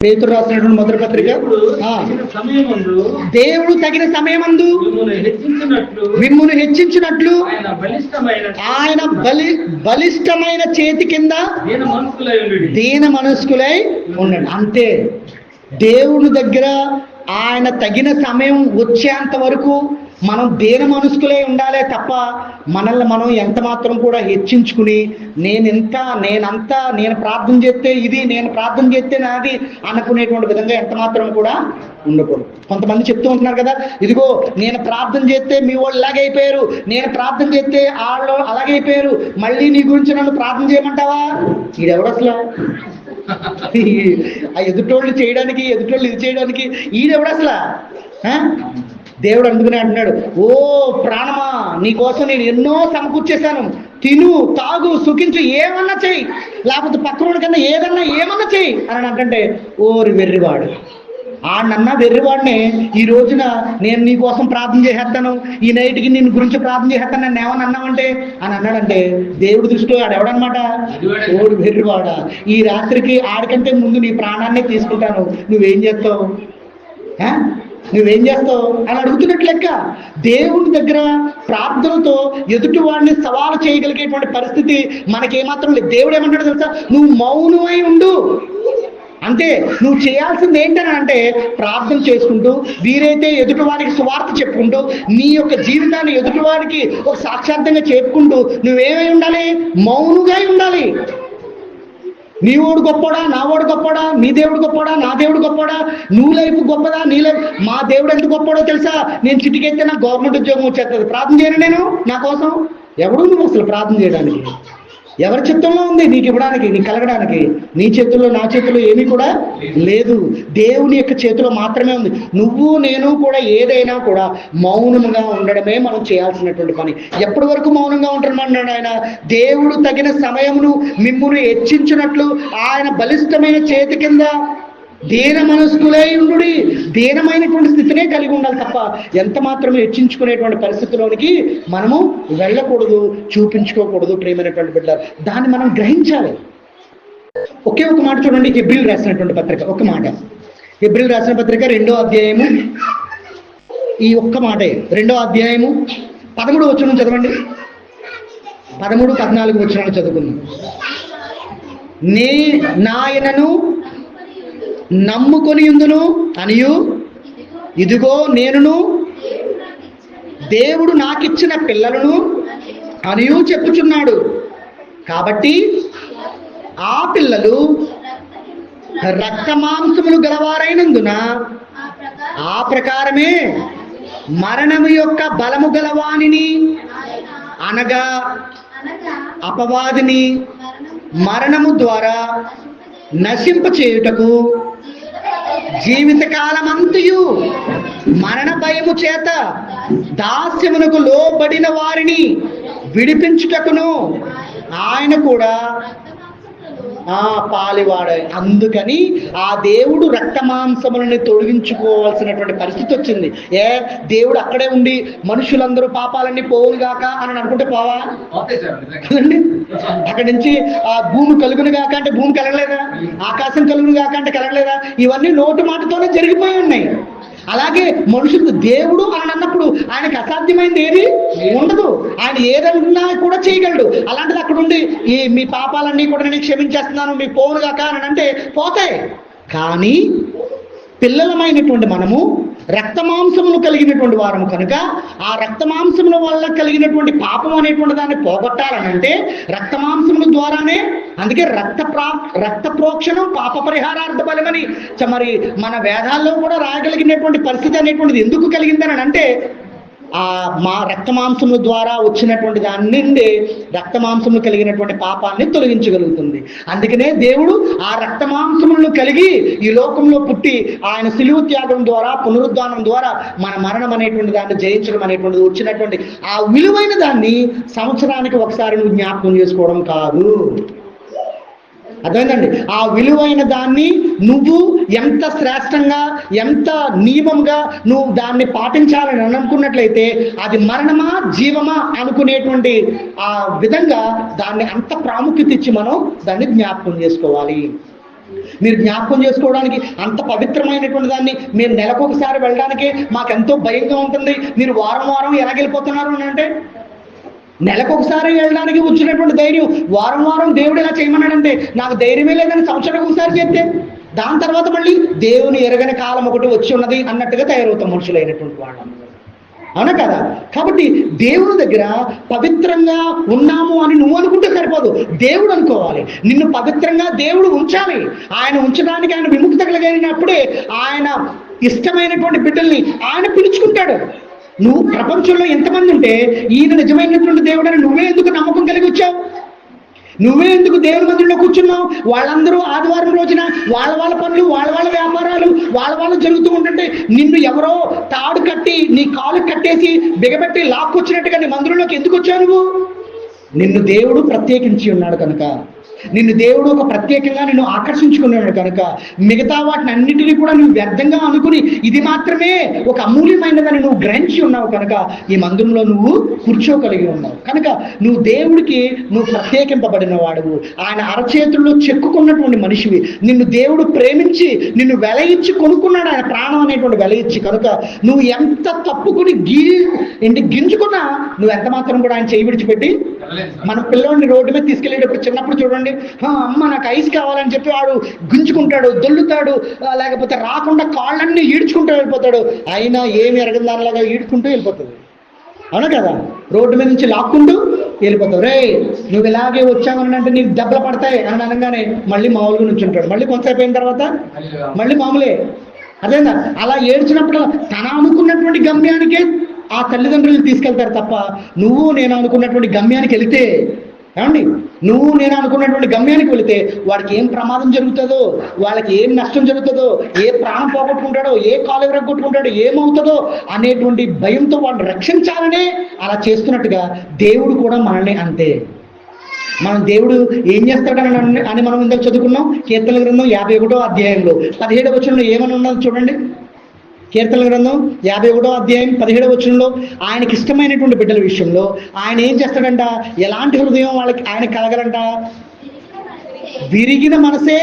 పేతురు రాసినటువంటి మొదటి పత్రిక, దేవుడు తగిన సమయమందు మిమ్మును హెచ్చించినట్లు ఆయన బలిష్టమైన చేతి కింద దీన మనస్కులై ఉండండి. అంతే. దేవుని దగ్గర ఆయన తగిన సమయం వచ్చేంత వరకు మనం దీన మనస్కులే ఉండాలే తప్ప మనల్ని మనం ఎంత మాత్రం కూడా హెచ్చించుకుని నేను ప్రార్థన చేస్తే ఇది, నేను ప్రార్థన చేస్తే నాది అనుకునేటువంటి విధంగా ఎంత మాత్రం కూడా ఉండకూడదు. కొంతమంది చెప్తూ ఉంటున్నారు కదా, ఇదిగో నేను ప్రార్థన చేస్తే మీ వాళ్ళు ఇలాగైపోయారు, నేను ప్రార్థన చేస్తే వాళ్ళు అలాగైపోయారు, మళ్ళీ నీ గురించి నన్ను ప్రార్థన చేయమంటావా? ఈడెవడు అసలు ఆ ఎదుటోళ్ళు చేయడానికి, ఎదుటోళ్ళు ఇది చేయడానికి ఈడెవడు అసలు? దేవుడు అందుకనే అంటున్నాడు, ఓ ప్రాణమా, నీకోసం నేను ఎన్నో సమకూర్చేశాను, తిను, తాగు, సుఖించు, ఏమన్నా చెయ్యి, లేకపోతే పక్కన కన్నా ఏమన్నా చెయ్యి అని అంటే, ఓరి వెర్రివాడు, ఆడన్నా వెర్రివాడినే ఈ రోజున నేను నీ కోసం ప్రార్థన చేసేస్తాను, ఈ నైట్కి నేను గురించి ప్రార్థన చేసేస్తాను, నన్ను ఏమన్నా అన్నావంటే అని అన్నాడంటే దేవుడి దృష్టిలో ఆడెవడనమాట? ఓడి వెర్రివాడా, ఈ రాత్రికి ఆడికంటే ముందు నీ ప్రాణాన్ని తీసుకుంటాను, నువ్వేం చేస్తావు అని అడుగుతున్నట్లు లెక్క. దేవుని దగ్గర ప్రార్థనతో ఎదుటి వాడిని సవాలు చేయగలిగేటువంటి పరిస్థితి మనకేమాత్రం లేదు. దేవుడు ఏమంటాడు తెలుసా? నువ్వు మౌనమై ఉండు. అంటే నువ్వు చేయాల్సింది ఏంటని అంటే, ప్రార్థన చేసుకుంటూ, వీరైతే ఎదుటివారికి సువార్త చెప్పుకుంటూ, నీ యొక్క జీవితాన్ని ఎదుటివారికి ఒక సాక్షాత్తంగా చెప్పుకుంటూ నువ్వేమై ఉండాలి? మౌనుగా ఉండాలి. నీ ఓడు గొప్పడా, నా ఓడు గొప్పడా, నీ దేవుడు గొప్పడా, నా దేవుడు గొప్పడా, నువ్వు లైఫ్ గొప్పదా, నీ లైఫ్, మా దేవుడు ఎంత గొప్పడో తెలుసా? నేను చిటికెత్తే నాకు గవర్నమెంట్ ఉద్యోగం వచ్చేస్తుంది, ప్రార్థన చేయను నేను నా కోసం? ఎవడు నువ్వు అసలు ప్రార్థన చేయడానికి? ఎవరి చిత్తంలో ఉంది నీకు ఇవ్వడానికి, నీకు కలగడానికి? నీ చేతుల్లో నా చేతుల్లో ఏమీ కూడా లేదు, దేవుని యొక్క చేతిలో మాత్రమే ఉంది. నువ్వు నేను కూడా ఏదైనా కూడా మౌనముగా ఉండడమే మనం చేయాల్సినటువంటి పని. ఎప్పటి వరకు మౌనంగా ఉంటున్నాడు ఆయన? దేవుడు తగిన సమయమును మిమ్మును హెచ్చించినట్లు ఆయన బలిష్టమైన చేతి కింద దీన మనస్కులై ఉండు. దీనమైనటువంటి స్థితినే కలిగి ఉండాలి తప్ప ఎంత మాత్రమే హెచ్చించుకునేటువంటి పరిస్థితిలోనికి మనము వెళ్ళకూడదు, చూపించుకోకూడదు. ప్రియమైనటువంటి బిడ్డలారా, దాన్ని మనం గ్రహించాలి. ఒకే ఒక మాట చూడండి, హెబ్రీయులు రాసినటువంటి పత్రిక, ఒక మాట, హెబ్రీయులు రాసిన పత్రిక 2వ అధ్యాయము, ఈ ఒక్క మాటే, 2వ అధ్యాయము 13వ వచనం చదవండి. 13, 14 వచనాలు చదువుకుందాం. నాయనను నమ్ముకొని ఉందును అనియు, ఇదిగో నేనును దేవుడు నాకిచ్చిన పిల్లలను అనియు చెప్పుచున్నాడు. కాబట్టి ఆ పిల్లలు రక్త మాంసములు గలవారైనందున ఆ ప్రకారమే మరణము యొక్క బలము గలవానిని, అనగా అపవాదిని మరణము ద్వారా నశింప చేయుటకు జీవితకాలమంతయు మరణ భయము చేత దాస్యమునకు లోబడిన వారిని విడిపించుటకును ఆయన కూడా పాలివాడే. అందుకని ఆ దేవుడు రక్త మాంసములని తొలగించుకోవాల్సినటువంటి పరిస్థితి వచ్చింది. దేవుడు అక్కడే ఉండి మనుషులందరూ పాపాలన్నీ పోవుగాక అని అనుకుంటే పోవా? కదండి. అక్కడి నుంచి ఆ భూమి కలుగును గాక అంటే భూమి కలగలేదా? ఆకాశం కలుగును గాక అంటే కలగలేదా? ఇవన్నీ నోటి మాటతోనే జరిగిపోయి ఉన్నాయి. అలాగే మనుషులు దేవుడు అని అన్నప్పుడు ఆయనకు అసాధ్యమైంది ఏది ఉండదు. ఆయన ఏదన్నా కూడా చేయగలడు. అలాంటిది అక్కడ ఉండి మీ పాపాలన్నీ కూడా నేను క్షమించేస్తున్నాను మీకు పోవునుగాక అని అంటే పోతాయి. కానీ పిల్లలమైనటువంటి మనము రక్తమాంసములు కలిగినటువంటి వారము కనుక ఆ రక్తమాంసముల వల్ల కలిగినటువంటి పాపం అనేటువంటి దాన్ని పోగొట్టాలనంటే రక్తమాంసముల ద్వారానే. అందుకే రక్త ప్రోక్షణం పాప పరిహారార్థ బలమని మరి మన వేదాల్లో కూడా రాయగలిగినటువంటి పరిస్థితి అనేటువంటిది ఎందుకు కలిగిందని అంటే మా రక్తమాంసముల ద్వారా వచ్చినటువంటి దాని నుండి రక్తమాంసములు కలిగినటువంటి పాపాన్ని తొలగించగలుగుతుంది. అందుకనే దేవుడు ఆ రక్తమాంసములను కలిగి ఈ లోకంలో పుట్టి ఆయన శిలువ త్యాగం ద్వారా పునరుద్ధానం ద్వారా మన మరణం అనేటువంటి దాన్ని జయించడం అనేటువంటిది వచ్చినటువంటి ఆ విలువైన దాన్ని సంవత్సరానికి ఒకసారి నువ్వు జ్ఞాపకం చేసుకోవడం కాదు. అర్థమైందండి? ఆ విలువైన దాన్ని నువ్వు ఎంత శ్రేష్టంగా ఎంత నియమంగా నువ్వు దాన్ని పాటించాలని అనుకున్నట్లయితే అది మరణమా జీవమా అనుకునేటువంటి ఆ విధంగా దాన్ని అంత ప్రాముఖ్యత ఇచ్చి మనం దాన్ని జ్ఞాపకం చేసుకోవాలి. మీరు జ్ఞాపకం చేసుకోవడానికి అంత పవిత్రమైనటువంటి దాన్ని మేము నెలకొకసారి వెళ్ళడానికి మాకెంతో భయంగా ఉంటుంది. మీరు వారం వారం ఎలాగెళ్ళిపోతున్నారు అని అంటే నెలకొకసారి వెళ్ళడానికి వచ్చినటువంటి ధైర్యం వారం వారం దేవుడు ఎలా చేయమన్నాడంటే నాకు ధైర్యమే లేదని సంవత్సరం ఒకసారి చేస్తే దాని తర్వాత మళ్ళీ దేవుని ఎరగని కాలం ఒకటి వచ్చి ఉన్నది అన్నట్టుగా తయారవుతాం మనుషులైనటువంటి వాళ్ళు. అవునా కదా? కాబట్టి దేవుని దగ్గర పవిత్రంగా ఉన్నాము అని నువ్వు అనుకుంటే సరిపోదు, దేవుడు అనుకోవాలి. నిన్ను పవిత్రంగా దేవుడు ఉంచాలి. ఆయన ఉంచడానికి ఆయన విముక్తి కలిగినప్పుడే ఆయన ఇష్టమైనటువంటి బిడ్డల్ని ఆయన పిలుచుకుంటాడు. నువ్వు ప్రపంచంలో ఎంతమంది ఉంటే ఈయన నిజమైనటువంటి దేవుడని నువ్వే ఎందుకు నమ్మకం కలిగి వచ్చావు? నువ్వే ఎందుకు దేవుని మందిరంలో కూర్చున్నావు? వాళ్ళందరూ ఆదివారం రోజున వాళ్ళ పనులు వాళ్ళ వ్యాపారాలు వాళ్ళ జరుగుతూ ఉంటుంటే నిన్ను ఎవరో తాడు కట్టి నీ కాలు కట్టేసి బిగబెట్టి లాక్కొచ్చినట్టుగా నీ మందిరంలోకి ఎందుకు వచ్చావు? నువ్వు నిన్ను దేవుడు ప్రత్యేకించి ఉన్నాడు కనుక, నిన్ను దేవుడు ఒక ప్రత్యేకంగా నిన్ను ఆకర్షించుకున్నాడు కనుక మిగతా వాటిని అన్నిటినీ కూడా నువ్వు వ్యర్థంగా అనుకుని ఇది మాత్రమే ఒక అమూల్యమైనదని నువ్వు గ్రహించి ఉన్నావు కనుక ఈ మందిరంలో నువ్వు కూర్చోగలిగి ఉన్నావు కనుక నువ్వు దేవుడికి నువ్వు ప్రత్యేకింపబడిన వాడువు. ఆయన అరచేతుల్లో చెక్కుకున్నటువంటి మనిషివి. నిన్ను దేవుడు ప్రేమించి నిన్ను వెల ఇచ్చి కొనుక్కున్నాడు. ఆయన ప్రాణం అనేటువంటి వెల ఇచ్చి కనుక నువ్వు ఎంత తప్పుకుని గింజుకున్నా నువ్వు ఎంత మాత్రం కూడా ఆయన చేయి విడిచిపెట్టి. మన పిల్లోడిని రోడ్డు మీద తీసుకెళ్ళేటప్పుడు చిన్నప్పుడు చూడండి, అమ్మ నాకు ఐస్ కావాలని చెప్పి వాడు గుంజుకుంటాడు, దొల్లుతాడు, లేకపోతే రాకుండా కాళ్ళన్నీ ఈడ్చుకుంటూ వెళ్ళిపోతాడు. అయినా ఏమి ఎరగని దానిలాగా ఈడ్చుకుంటూ వెళ్ళిపోతుంది. అవునా కదా? రోడ్డు మీద నుంచి లాక్కుంటూ వెళ్ళిపోతావు. రే నువ్వు ఇలాగే వచ్చావని అంటే నీకు దెబ్బలు పడతాయి అని అనగానే మళ్ళీ మామూలుగా నుంచి ఉంటాడు. మళ్ళీ కొంతసేపు అయిన తర్వాత మళ్ళీ మామూలే. అదేనా? అలా ఏడ్చినప్పుడు తన అనుకున్నటువంటి గమ్యానికే ఆ తల్లిదండ్రులు తీసుకెళ్తారు తప్ప నువ్వు నేను అనుకున్నటువంటి గమ్యానికి వెళితే, ఏమండి, నువ్వు నేను అనుకున్నటువంటి గమ్యానికి వెళితే వాడికి ఏం ప్రమాదం జరుగుతుందో, వాళ్ళకి ఏం నష్టం జరుగుతుందో, ఏ ప్రాణం పోగొట్టుకుంటాడో, ఏ కాలు ఎరగొట్టుకుంటాడో, ఏమవుతుందో అనేటువంటి భయంతో వాడిని రక్షించాలనే అలా చేస్తున్నట్టుగా దేవుడు కూడా మనల్ని అంతే. మనం దేవుడు ఏం చేస్తాడని అని మనం ఇందాక చదువుకున్నాం. కీర్తనల గ్రంథం 51వ అధ్యాయంలో 17వ వచనంలో ఏమని ఉన్నది చూడండి. కీర్తనల గ్రంథం 51వ అధ్యాయం 17వ వచనంలో ఆయనకి ఇష్టమైనటువంటి బిడ్డల విషయంలో ఆయన ఏం చేస్తాడంట? ఎలాంటి హృదయం వాళ్ళకి ఆయన కలగలంట? విరిగిన మనసే.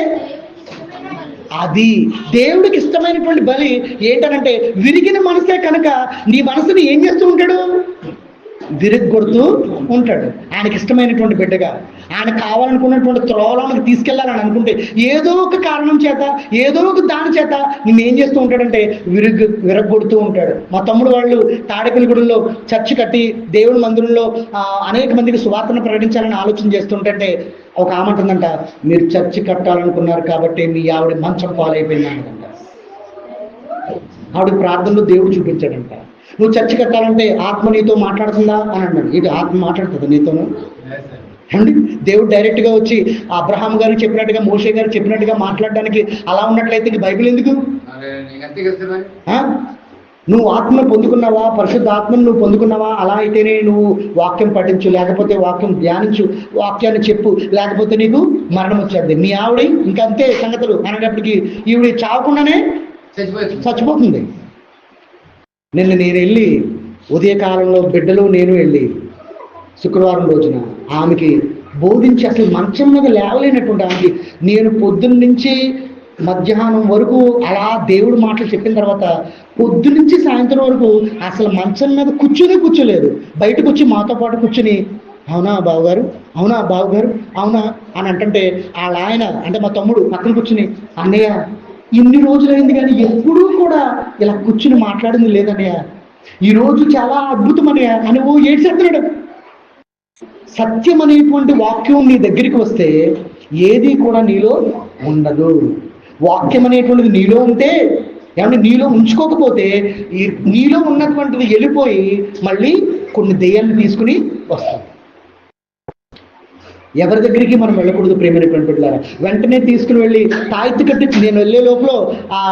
అది దేవుడికి ఇష్టమైనటువంటి బలి ఏంటనంటే విరిగిన మనసే. కనుక నీ మనసుని ఏం చేస్తూ ఉంటాడు? విరగ్గొడుతూ ఉంటాడు. ఆయనకి ఇష్టమైనటువంటి బిడ్డగా ఆయన కావాలనుకున్నటువంటి త్రోవలోకి తీసుకెళ్లాలని అనుకుంటే ఏదో ఒక కారణం చేత ఏదో ఒక దాని చేత నేనేం చేస్తూ ఉంటాడంటే విరగ్గొడుతూ ఉంటాడు. మా తమ్ముడు వాళ్ళు తాడేపల్లిగూడెంలో చర్చి కట్టి దేవుడి మందిరంలో అనేక మందికి సువార్తను ప్రకటించాలని ఆలోచన చేస్తుంటే ఒక ఆమె అంటుందంట, మీరు చర్చి కట్టాలనుకున్నారు కాబట్టి మీ ఆవిడ మంచం పాలైపోయింది అంటుందంట. ఆవిడ ప్రార్థనలో దేవుడు చూపించాడంట. నువ్వు చర్చి కట్టాలంటే ఆత్మ నీతో మాట్లాడుతుందా అని అన్నాడు. ఇది ఆత్మ మాట్లాడుతుంది నీతోను అండి. దేవుడు డైరెక్ట్గా వచ్చి అబ్రహాం గారికి చెప్పినట్టుగా మోషే గారికి చెప్పినట్టుగా మాట్లాడడానికి అలా ఉన్నట్లయితే ఇంక బైబిల్ ఎందుకు? నువ్వు ఆత్మను పొందుకున్నావా, పరిశుద్ధ ఆత్మను నువ్వు పొందుకున్నావా, అలా అయితేనే నువ్వు వాక్యం పఠించు, లేకపోతే వాక్యం ధ్యానించు, వాక్యాన్ని చెప్పు, లేకపోతే నీకు మరణం వచ్చేది. మీ ఆవిడ ఇంకంతే సంగతులు అనేటప్పటికి ఈవిడ చావకుండానే చచ్చిపోతుంది. నేను వెళ్ళి ఉదయకాలంలో బిడ్డలు నేను వెళ్ళి శుక్రవారం రోజున ఆమెకి బోధించి అసలు మంచం మీద లేవలేనటువంటి ఆమెకి నేను పొద్దున్న నుంచి మధ్యాహ్నం వరకు అలా దేవుడు మాటలు చెప్పిన తర్వాత పొద్దునుంచి సాయంత్రం వరకు అసలు మంచం మీద కూర్చోలేదు. బయటకు వచ్చి మాతో పాటు కూర్చుని అవునా బావగారు, అవునా బావగారు, అవునా అని అంటుంటే వాళ్ళ ఆయన అంటే మా తమ్ముడు పక్కన కూర్చుని అన్నయ్య ఇన్ని రోజులైంది కానీ ఎప్పుడూ కూడా ఇలా కూర్చుని మాట్లాడింది లేదన్నయ్య, ఈరోజు చాలా అద్భుతం అన్నయ్య అని ఓ ఏడ్చేస్తున్నాడు. సత్యం అనేటువంటి వాక్యం నీ దగ్గరికి వస్తే ఏది కూడా నీలో ఉండదు. వాక్యం అనేటువంటిది నీలో ఉంటే ఏమంటే నీలో ఉంచుకోకపోతే నీలో ఉన్నటువంటిది వెళ్ళిపోయి మళ్ళీ కొన్ని దెయ్యాలను తీసుకుని వస్తాం. ఎవరి దగ్గరికి మనం వెళ్ళకూడదు ప్రేమైనటువంటి బిడ్డలారా. వెంటనే తీసుకుని వెళ్ళి తాయెత్తు కట్టించి నేను వెళ్ళే లోపల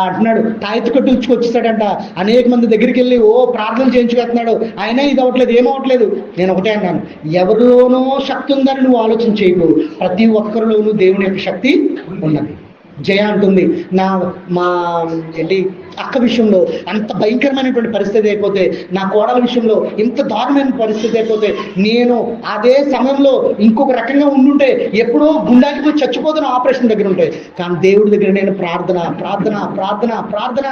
అంటున్నాడు తాయెత్తు కట్టించుకొచ్చేస్తాడంట. అనేక మంది దగ్గరికి వెళ్ళి ప్రార్థన చేయించుకెళ్తున్నాడు, అయినా ఇది అవ్వట్లేదు, ఏమవట్లేదు. నేను ఒకటే అన్నాను, ఎవరిలోనో శక్తి ఉందని నువ్వు ఆలోచన చేయకు, ప్రతి ఒక్కరిలోనూ దేవుని యొక్క శక్తి ఉన్నది. జయ అంటుంది మా అక్క విషయంలో అంత భయంకరమైనటువంటి పరిస్థితి అయిపోతే, నా కోడల విషయంలో ఇంత దారుణమైన పరిస్థితి అయిపోతే, నేను అదే సమయంలో ఇంకొక రకంగా ఉండుంటే ఎప్పుడో గుండాకి పోయి చచ్చిపోతున్న ఆపరేషన్ దగ్గర ఉంటాయి. కానీ దేవుడి దగ్గర నేను ప్రార్థన ప్రార్థన ప్రార్థన ప్రార్థన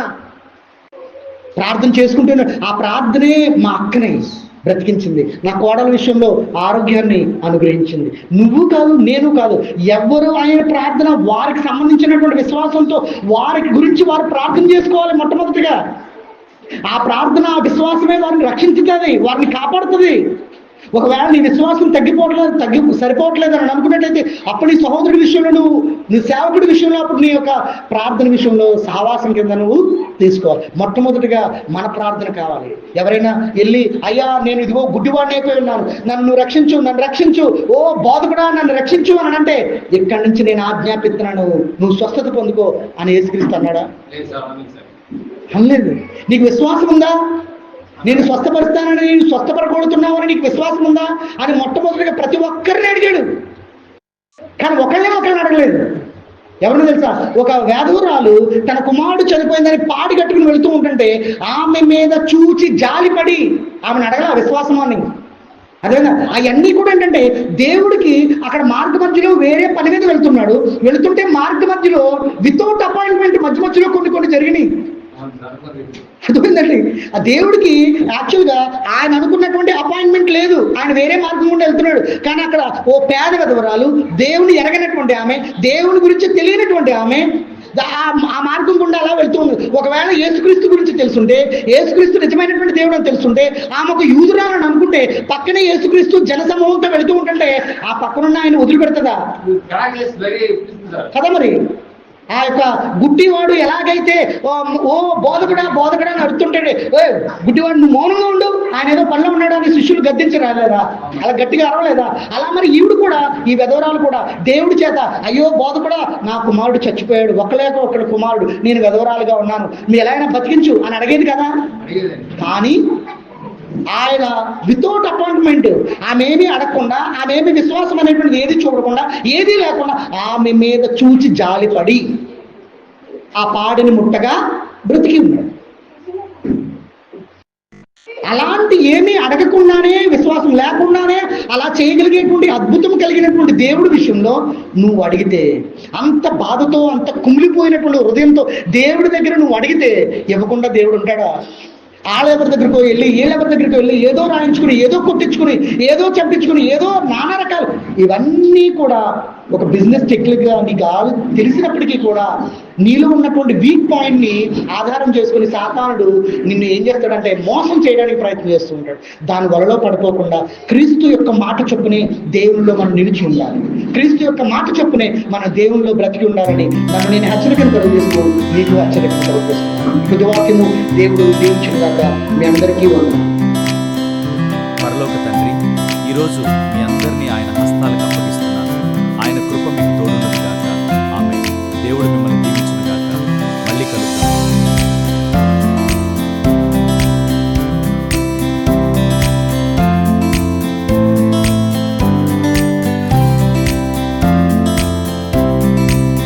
ప్రార్థన చేసుకుంటున్నాను. ఆ ప్రార్థనే మా అక్కని బ్రతికించింది, నా కోడల విషయంలో ఆరోగ్యాన్ని అనుగ్రహించింది. నువ్వు కాదు, నేను కాదు, ఎవరు ఆయన ప్రార్థన వారికి సంబంధించినటువంటి విశ్వాసంతో వారికి గురించి వారు ప్రార్థన చేసుకోవాలి. మొట్టమొదటిగా ఆ ప్రార్థన, ఆ విశ్వాసమే వారిని రక్షించుతుంది, వారిని కాపాడుతుంది. ఒకవేళ నీ విశ్వాసం సరిపోవట్లేదు అని అనుకున్నట్లయితే అప్పుడు నీ సహోదరుడి విషయంలో నీ సేవకుడి విషయంలో అప్పుడు నీ యొక్క ప్రార్థన విషయంలో సహవాసం కింద నువ్వు తీసుకోవాలి. మొట్టమొదటిగా మన ప్రార్థన కావాలి. ఎవరైనా వెళ్ళి అయ్యా నేను ఇదిగో గుడ్డివాడిని అయిపోయి ఉన్నాను, నన్ను రక్షించు, నన్ను రక్షించు, ఓ బోధకుడా నన్ను రక్షించు అని అంటే ఇక్కడి నుంచి నేను ఆజ్ఞాపిస్తున్నాను, నువ్వు స్వస్థత పొందుకో అని యేసుక్రీస్తు అన్నాడా? అనలేదు. నీకు విశ్వాసం ఉందా? నేను స్వస్థపరుస్తానని, నేను స్వస్థపరగొడుతున్నావని నీకు విశ్వాసం ఉందా అని మొట్టమొదటిగా ప్రతి ఒక్కరిని అడిగాడు. కానీ ఒకళ్ళని అడగలేదు. ఎవరిని తెలుసా? ఒక వేదవరాలు తన కుమారుడు చనిపోయిందని పాడి కట్టుకుని వెళుతూ ఉంటుంటే ఆమె మీద చూచి జాలిపడి ఆమెను అడగల విశ్వాసమాన్ని. అదేనా అవన్నీ కూడా ఏంటంటే దేవుడికి అక్కడ మార్గ మధ్యలో వేరే పని మీద వెళుతుంటే మార్గ మధ్యలో వితౌట్ అపాయింట్మెంట్ మధ్యలో కొన్ని జరిగినాయి. అర్థమైందండి? ఆ దేవుడికి యాక్చువల్గా ఆయన అనుకున్నటువంటి అపాయింట్మెంట్ లేదు, ఆయన వేరే మార్గం గుండా వెళ్తున్నాడు. కానీ అక్కడ ఓ పేద విధవరాలు, దేవుని ఎరగనటువంటి ఆమె, దేవుని గురించి తెలియనటువంటి ఆమె ఆ మార్గం గుండా అలా వెళ్తుంది. ఒకవేళ యేసుక్రీస్తు గురించి తెలుసుంటే, యేసుక్రీస్తు నిజమైనటువంటి దేవుడు అని తెలుసుంటే, ఆమె ఒక యూదురాలని అనుకుంటే పక్కనే యేసుక్రీస్తు జనసమూహంతో వెళుతూ ఉంటుంటే ఆ పక్కనున్న ఆయన వదిలిపెడుతుందా కదా? మరి ఆ యొక్క గుడ్డివాడు ఎలాగైతే ఓ బోధకుడా అని అడుగుతుంటాడే, గుడ్డివాడు నువ్వు మౌనంగా ఉండు, ఆయన ఏదో పనిలో ఉన్నాడు అని శిష్యులు గద్దించి రాలేదా? అలా గట్టిగా అరవలేదా? అలా మరి ఈవిడు కూడా, ఈ విధవరాలు కూడా దేవుడి చేత అయ్యో బోధకుడా నా కుమారుడు చచ్చిపోయాడు, ఒకడు కుమారుడు, నేను విధవరాలుగా ఉన్నాను, మీరు ఎలా అయినా బతికించు అని అడిగేది కదా. కానీ ఆయన వితౌట్ అపాయింట్మెంట్, ఆమె ఏమీ అడగకుండా, ఆమె ఏమి విశ్వాసం అనేటువంటిది ఏది చూడకుండా, ఏదీ లేకుండా ఆమె మీద చూచి జాలిపడి ఆ పాడిని ముట్టగా బ్రతికి ఉన్నాడు. అలాంటి ఏమీ అడగకుండానే, విశ్వాసం లేకుండానే అలా చేయగలిగేటువంటి అద్భుతం కలిగినటువంటి దేవుడి విషయంలో నువ్వు అడిగితే, అంత బాధతో, అంత కుమిలిపోయినటువంటి హృదయంతో దేవుడి దగ్గర నువ్వు అడిగితే ఇవ్వకుండా దేవుడు ఉంటాడా? వాళ్ళెవరి దగ్గరికి వెళ్ళి, వీళ్ళెవరి దగ్గరికి వెళ్ళి ఏదో రాయించుకుని, ఏదో కొట్టించుకుని, ఏదో చంపించుకుని, ఏదో నానా రకాలు, ఇవన్నీ కూడా ఒక బిజినెస్ టెక్నిక్గా నీకు తెలిసినప్పటికీ కూడా నీలో ఉన్నటువంటి వీక్ పాయింట్ని ఆధారం చేసుకుని సాతానుడు నిన్ను ఏం చేస్తాడంటే మోసం చేయడానికి ప్రయత్నం చేస్తూ ఉంటాడు. దాని వలలో పడిపోకుండా క్రీస్తు యొక్క మాట చొప్పునే దేవుల్లో మనం నిలిచి ఉండాలి. క్రీస్తు యొక్క మాట చొప్పునే మన దేవుల్లో బ్రతికి ఉండాలని నన్ను నేను హెచ్చరికను కలుగు చేస్తూ నీకు హెచ్చరికను కలుగు చేస్తున్నాను. కొద్ది వాక్యము దేవుడు దీవించుగాక. మీ అందరికీ వందనాలు. పరలోక తండ్రి, ఈరోజు మీ అందరినీ